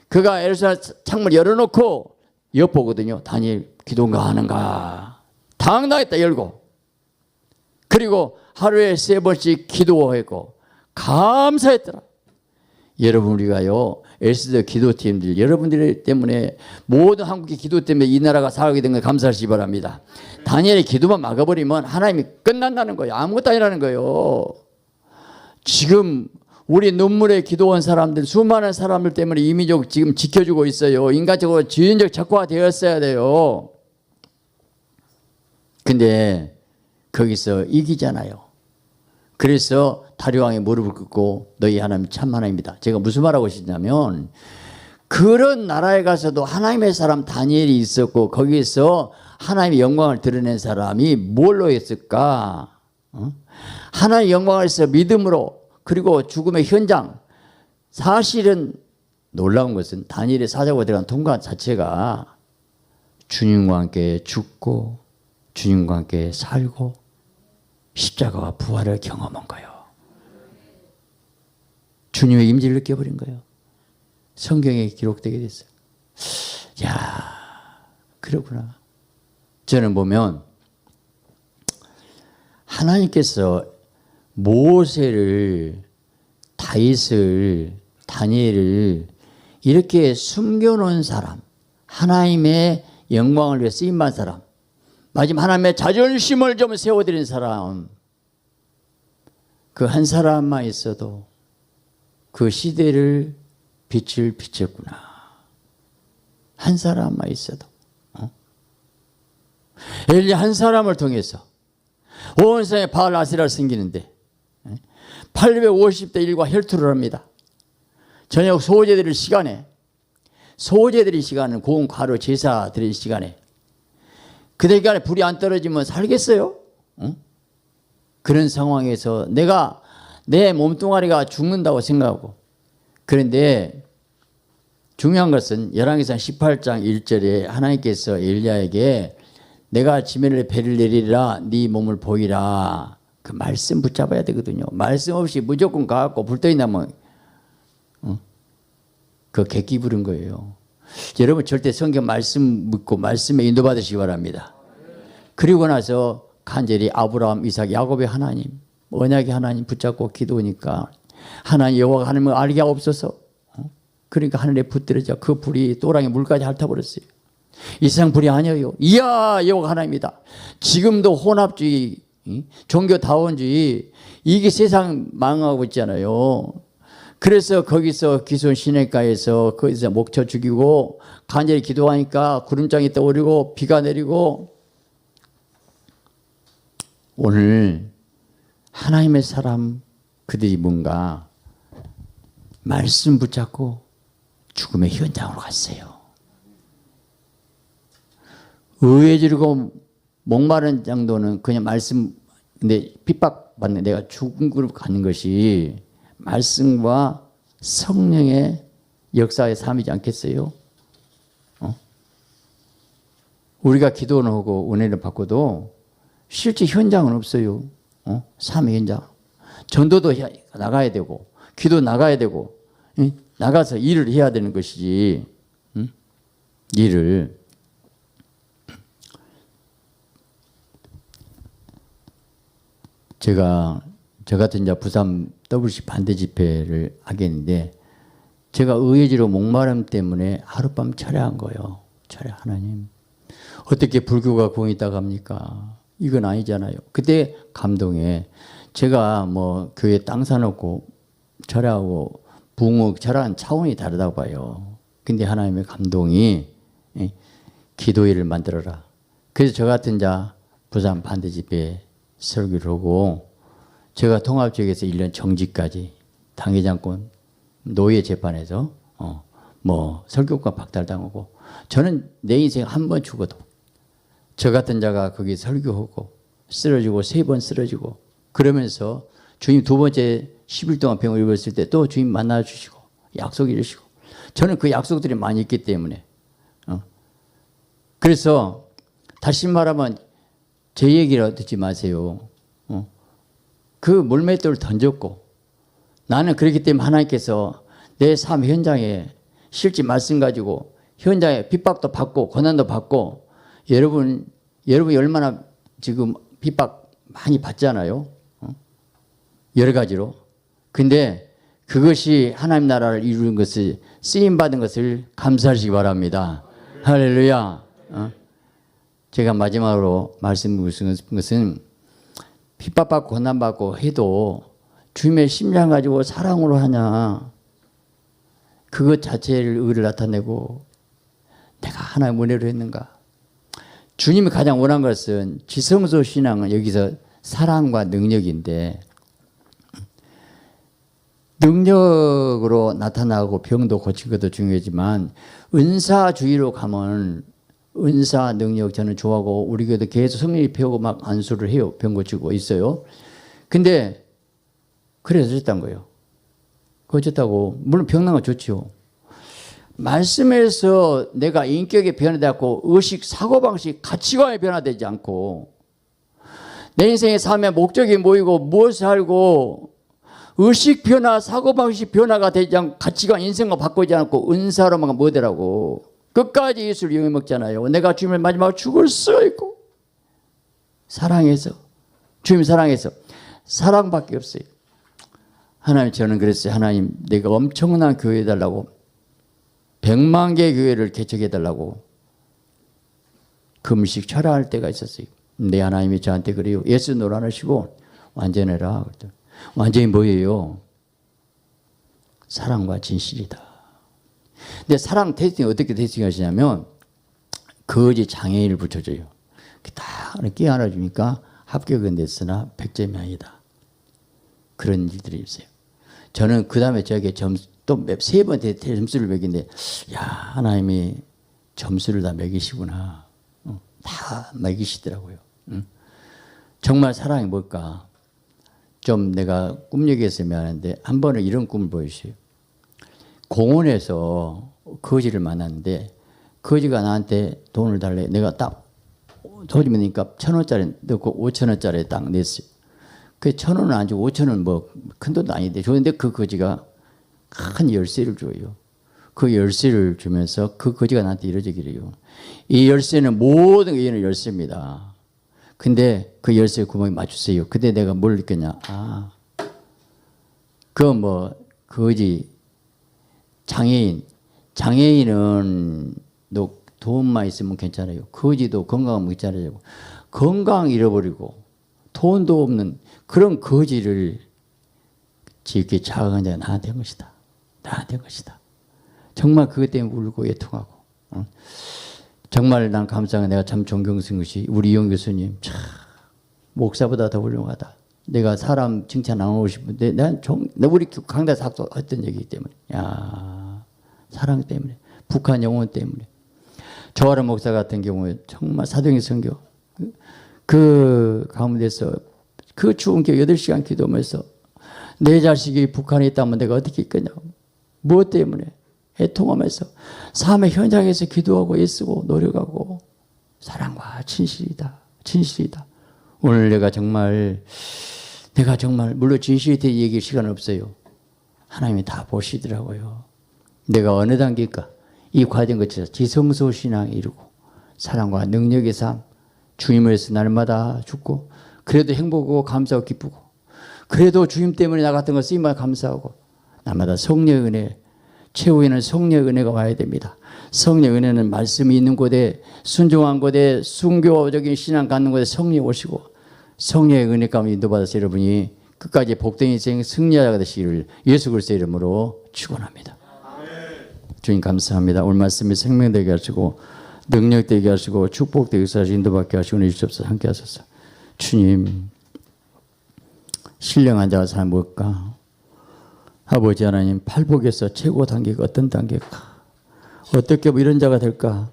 그가 에르사람 창문을 열어놓고 엿보거든요. 다니엘 기도인가 하는가. 당당했다 열고. 그리고 하루에 3번씩 기도했고 감사했더라. 여러분 우리가요 에스더 기도팀들 여러분들 때문에 모든 한국의 기도 때문에 이 나라가 살게 된 걸 감사하시기 바랍니다. 다니엘의 기도만 막아버리면 하나님이 끝난다는 거예요. 아무것도 아니라는 거예요. 지금 우리 눈물에 기도한 사람들 수많은 사람들 때문에 이민족 지금 지켜주고 있어요. 인간적으로 주인적 작화가 되었어야 돼요. 근데 거기서 이기잖아요. 그래서 다리왕의 무릎을 꿇고 너희 하나님 참 하나님이다. 제가 무슨 말하고 싶냐면 그런 나라에 가서도 하나님의 사람 다니엘이 있었고 거기서 하나님의 영광을 드러낸 사람이 뭘로 했을까? 하나님의 영광을 해서 믿음으로 그리고 죽음의 현장. 사실은 놀라운 것은 다니엘의 사자고 들어간 통과 자체가 주님과 함께 죽고 주님과 함께 살고 십자가와 부활을 경험한 거예요. 주님의 임재를 느껴버린 거예요. 성경에 기록되게 됐어요. 야, 그렇구나. 저는 보면 하나님께서 모세를, 다윗을, 다니엘을 이렇게 숨겨놓은 사람, 하나님의 영광을 위해 쓰임받은 사람, 마지막 하나님의 자존심을 좀 세워드린 사람, 그 한 사람만 있어도 그 시대를 빛을 비췄구나. 한 사람만 있어도. 엘리 한 사람을 통해서 온 세상에 바알 아세라를 섬기는데 850대 1과 혈투를 합니다. 저녁 소제드릴 시간에, 소제드릴 시간은 고운 가루 제사 드릴 시간에, 그들 간에 불이 안 떨어지면 살겠어요? 그런 상황에서 내가 내 몸뚱아리가 죽는다고 생각하고, 그런데 중요한 것은 열왕기상 18장 1절에 하나님께서 엘리야에게 내가 지면에 배를 내리라 네 몸을 보이라, 그 말씀 붙잡아야 되거든요. 말씀 없이 무조건 가갖고 불떠이 나면 그 객기 부른 거예요. 여러분 절대 성경 말씀 묻고 말씀에 인도받으시기 바랍니다. 그리고 나서 간절히 아브라함, 이삭, 야곱의 하나님, 언약의 하나님 붙잡고 기도하니까 하나님 여호와가 하나님을 알게 하옵소서. 그러니까 하늘에 붙들어져 그 불이 또랑이 물까지 핥아버렸어요. 이 세상 불이 아니에요. 이야 여호와가 하나님이다. 지금도 혼합주의, 종교다원주의, 이게 세상 망하고 있잖아요. 그래서 거기서 기손 시냇가에서 거기서 목쳐 죽이고 간절히 기도하니까 구름장이 떠오르고 비가 내리고, 오늘 하나님의 사람 그들이 뭔가 말씀 붙잡고 죽음의 현장으로 갔어요. 의해지르고 목마른 정도는 그냥 말씀, 근데 핍박받는 내가 죽은 그룹 가는 것이 말씀과 성령의 역사의 삶이지 않겠어요? 우리가 기도는 하고 은혜를 받고도 실제 현장은 없어요. 삶의 현장. 전도도 나가야 되고 기도 나가야 되고 나가서 일을 해야 되는 것이지. 일을. 제가 저 같은 이제 부산 WC 반대 집회를 하겠는데, 제가 의회지로 목마름 때문에 하룻밤 철회한 거예요. 철회. 하나님, 어떻게 불교가 공이다 합니까? 이건 아니잖아요. 그때 감동에 제가 뭐 교회 땅 사놓고 철회하고 부흥 철회한 차원이 다르다고 봐요. 근데 하나님의 감동이 기도회를 만들어라. 그래서 저 같은 자 부산 반대 집회 설교를 하고, 제가 통합지역에서 1년 정지까지 당회장권 노예 재판에서 뭐 설교권 박탈당하고, 저는 내 인생 한 번 죽어도 저 같은 자가 거기 설교하고 쓰러지고 3번 쓰러지고 그러면서 주님 2번째 10일 동안 병을 입었을 때 또 주님 만나주시고 약속 이루시고, 저는 그 약속들이 많이 있기 때문에 그래서 다시 말하면 제 얘기를 듣지 마세요. 그 물맷돌을 던졌고, 나는 그렇기 때문에 하나님께서 내 삶 현장에 실제 말씀 가지고 현장에 핍박도 받고 고난도 받고, 여러분이 얼마나 지금 핍박 많이 받잖아요. 여러 가지로. 근데 그것이 하나님 나라를 이루는 것을, 쓰임받은 것을 감사하시기 바랍니다. 할렐루야. 제가 마지막으로 말씀드리고 싶은 것은, 핍박받고 고난받고 해도 주님의 심장 가지고 사랑으로 하냐, 그것 자체를 의를 나타내고 내가 하나의 은혜로 했는가. 주님이 가장 원한 것은, 지성소 신앙은 여기서 사랑과 능력인데, 능력으로 나타나고 병도 고친 것도 중요하지만 은사주의로 가면 은사 능력 저는 좋아하고, 우리 교회도 계속 성령이 배우고 막 안수를 해요. 병 고치고 있어요. 근데 그래서 어쨌다는 거예요. 어쨌다고. 물론 병난 건 좋죠. 말씀에서 내가 인격이 변화되었고 의식, 사고방식, 가치관이 변화되지 않고 내 인생의 삶의 목적이 뭐이고 무엇을 알고 의식 변화, 사고방식 변화가 되지 않고 가치관, 인생과 바꾸지 않고 은사로만 뭐더라고. 끝까지 예수를 이용해 먹잖아요. 내가 주님을 마지막으로 죽을 수 있고 사랑해서 주님 사랑해서 사랑밖에 없어요. 하나님 저는 그랬어요. 하나님 내가 엄청난 교회 해달라고 100만 개 교회를 개척해달라고 금식 철회할 때가 있었어요. 내 하나님이 저한테 그래요. 예수 노란하시고 완전해라. 완전히 뭐예요? 사랑과 진실이다. 근데 사랑 테스팅 어떻게 테스팅 하시냐면 거지 장애인을 붙여줘요. 다 끼어안아 주니까 합격은 됐으나 100점이 아니다. 그런 일들이 있어요. 저는 그 다음에 저에게 또 세 번 점수를 매긴데 야 하나님이 점수를 다 매기시구나. 다 매기시더라고요. 정말 사랑이 뭘까? 좀 내가 꿈 얘기해서 미안한데 한 번은 이런 꿈을 보여주세요. 공원에서 거지를 만났는데 거지가 나한테 돈을 달래. 내가 딱 돈이 되니까 1,000원짜리 넣고 5,000원짜리 딱 냈어요. 그 1,000원은 안 주고 5,000원 뭐 큰 돈도 아닌데 줬는데 그 거지가 큰 열쇠를 줘요. 그 열쇠를 주면서 그 거지가 나한테 이러기래요. 이 열쇠는 모든 의인의 열쇠입니다. 근데 그 열쇠 구멍에 맞추세요. 근데 내가 뭘 느꼈냐? 거지 장애인은 너 돈만 있으면 괜찮아요. 거지도 건강하면 괜찮아요. 건강 잃어버리고 돈도 없는 그런 거지를 이렇게 자극한 자가 나한테 한 것이다. 나한테 한 것이다. 정말 그것 때문에 울고 애통하고. 정말 난 감사한 내가 참 존경스러운 것이 우리 이용 교수님 참 목사보다 더 훌륭하다. 내가 사람 칭찬 안 하고 싶은데 우리 강단에서 했던 얘기이기 때문에 야 사랑 때문에 북한 영혼 때문에 조아람 목사 같은 경우에 정말 사도행전 선교 그 가운데서 그 추운 게 8시간 기도하면서 내 자식이 북한에 있다면 내가 어떻게 있겠냐고. 무엇 때문에? 애통하면서 삶의 현장에서 기도하고 애쓰고 노력하고 사랑과 진실이다. 진실이다. 오늘 내가 정말 물론 진실에 대해 얘기할 시간 없어요. 하나님이 다 보시더라고요. 내가 어느 단계일까? 이 과정 거쳐서 지성소 신앙 이루고 사랑과 능력의 삶 주님을 위해서 날마다 죽고 그래도 행복하고 감사하고 기쁘고 그래도 주님 때문에 나갔던 거 쓰임만 감사하고 날마다 성령의 은혜 최후에는 성령의 은혜가 와야 됩니다. 성령의 은혜는 말씀이 있는 곳에 순종한 곳에 순교적인 신앙 갖는 곳에 성령이 오시고 성령의 은혜 가운데 인도받아서 여러분이 끝까지 복된 인생 승리자가 되시기를 예수 그리스도의 이름으로 축원합니다. 주님 감사합니다. 오늘 말씀이 생명되게 하시고 능력되게 하시고 축복되게 하시고 인도받게 하시고 은혜 주옵소서. 함께 하소서. 주님 신령한 자가 사람 뭘까? 아버지 하나님 팔복에서 최고 단계가 어떤 단계일까? 어떻게 이런 자가 될까?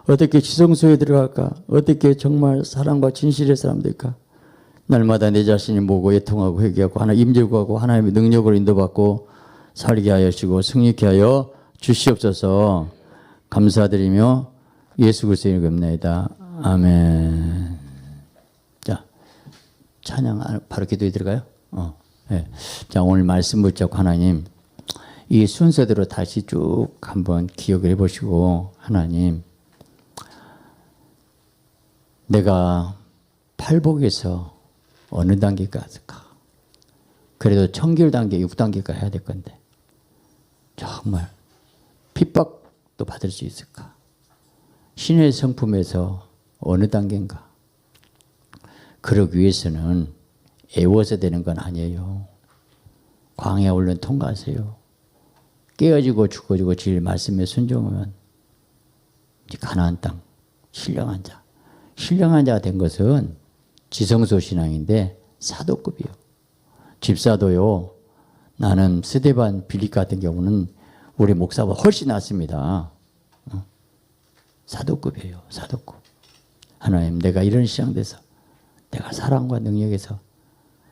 어떻게 지성소에 들어갈까? 어떻게 정말 사랑과 진실의 사람 될까? 날마다 내 자신이 보고 애통하고 회개하고 하나님 임재구하고 하나님의 능력으로 인도받고 살게 하여 주시고 승리케 하여 주시옵소서. 감사드리며 예수 그리스도의 이름으로 기도합니다. 아멘. 자, 찬양 바로 기도해 드릴까요? 네. 자, 오늘 말씀 붙잡고 하나님 이 순서대로 다시 쭉 한번 기억을 해보시고 하나님 내가 팔복에서 어느 단계까지 갔을까? 그래도 청결 단계 6단계까지 해야 될 건데 정말 핍박도 받을 수 있을까? 신의 성품에서 어느 단계인가? 그러기 위해서는 애워서 되는 건 아니에요. 광야 얼른 통과하세요. 깨어지고 죽어지고 질 말씀에 순종하면 이제 가나안 땅 신령한 자. 신령한 자가 된 것은 지성소 신앙인데 사도급이요. 집사도요. 나는 스데반 빌립 같은 경우는 우리 목사보다 훨씬 낫습니다. 사도급이에요. 사도급. 하나님 내가 이런 시장 돼서 내가 사랑과 능력에서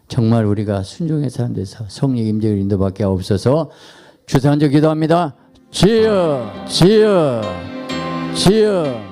정말 우리가 순종의 사람 돼서 성령 임재를 인도받게 없어서 주사 한적 기도합니다. 주여 주여 주여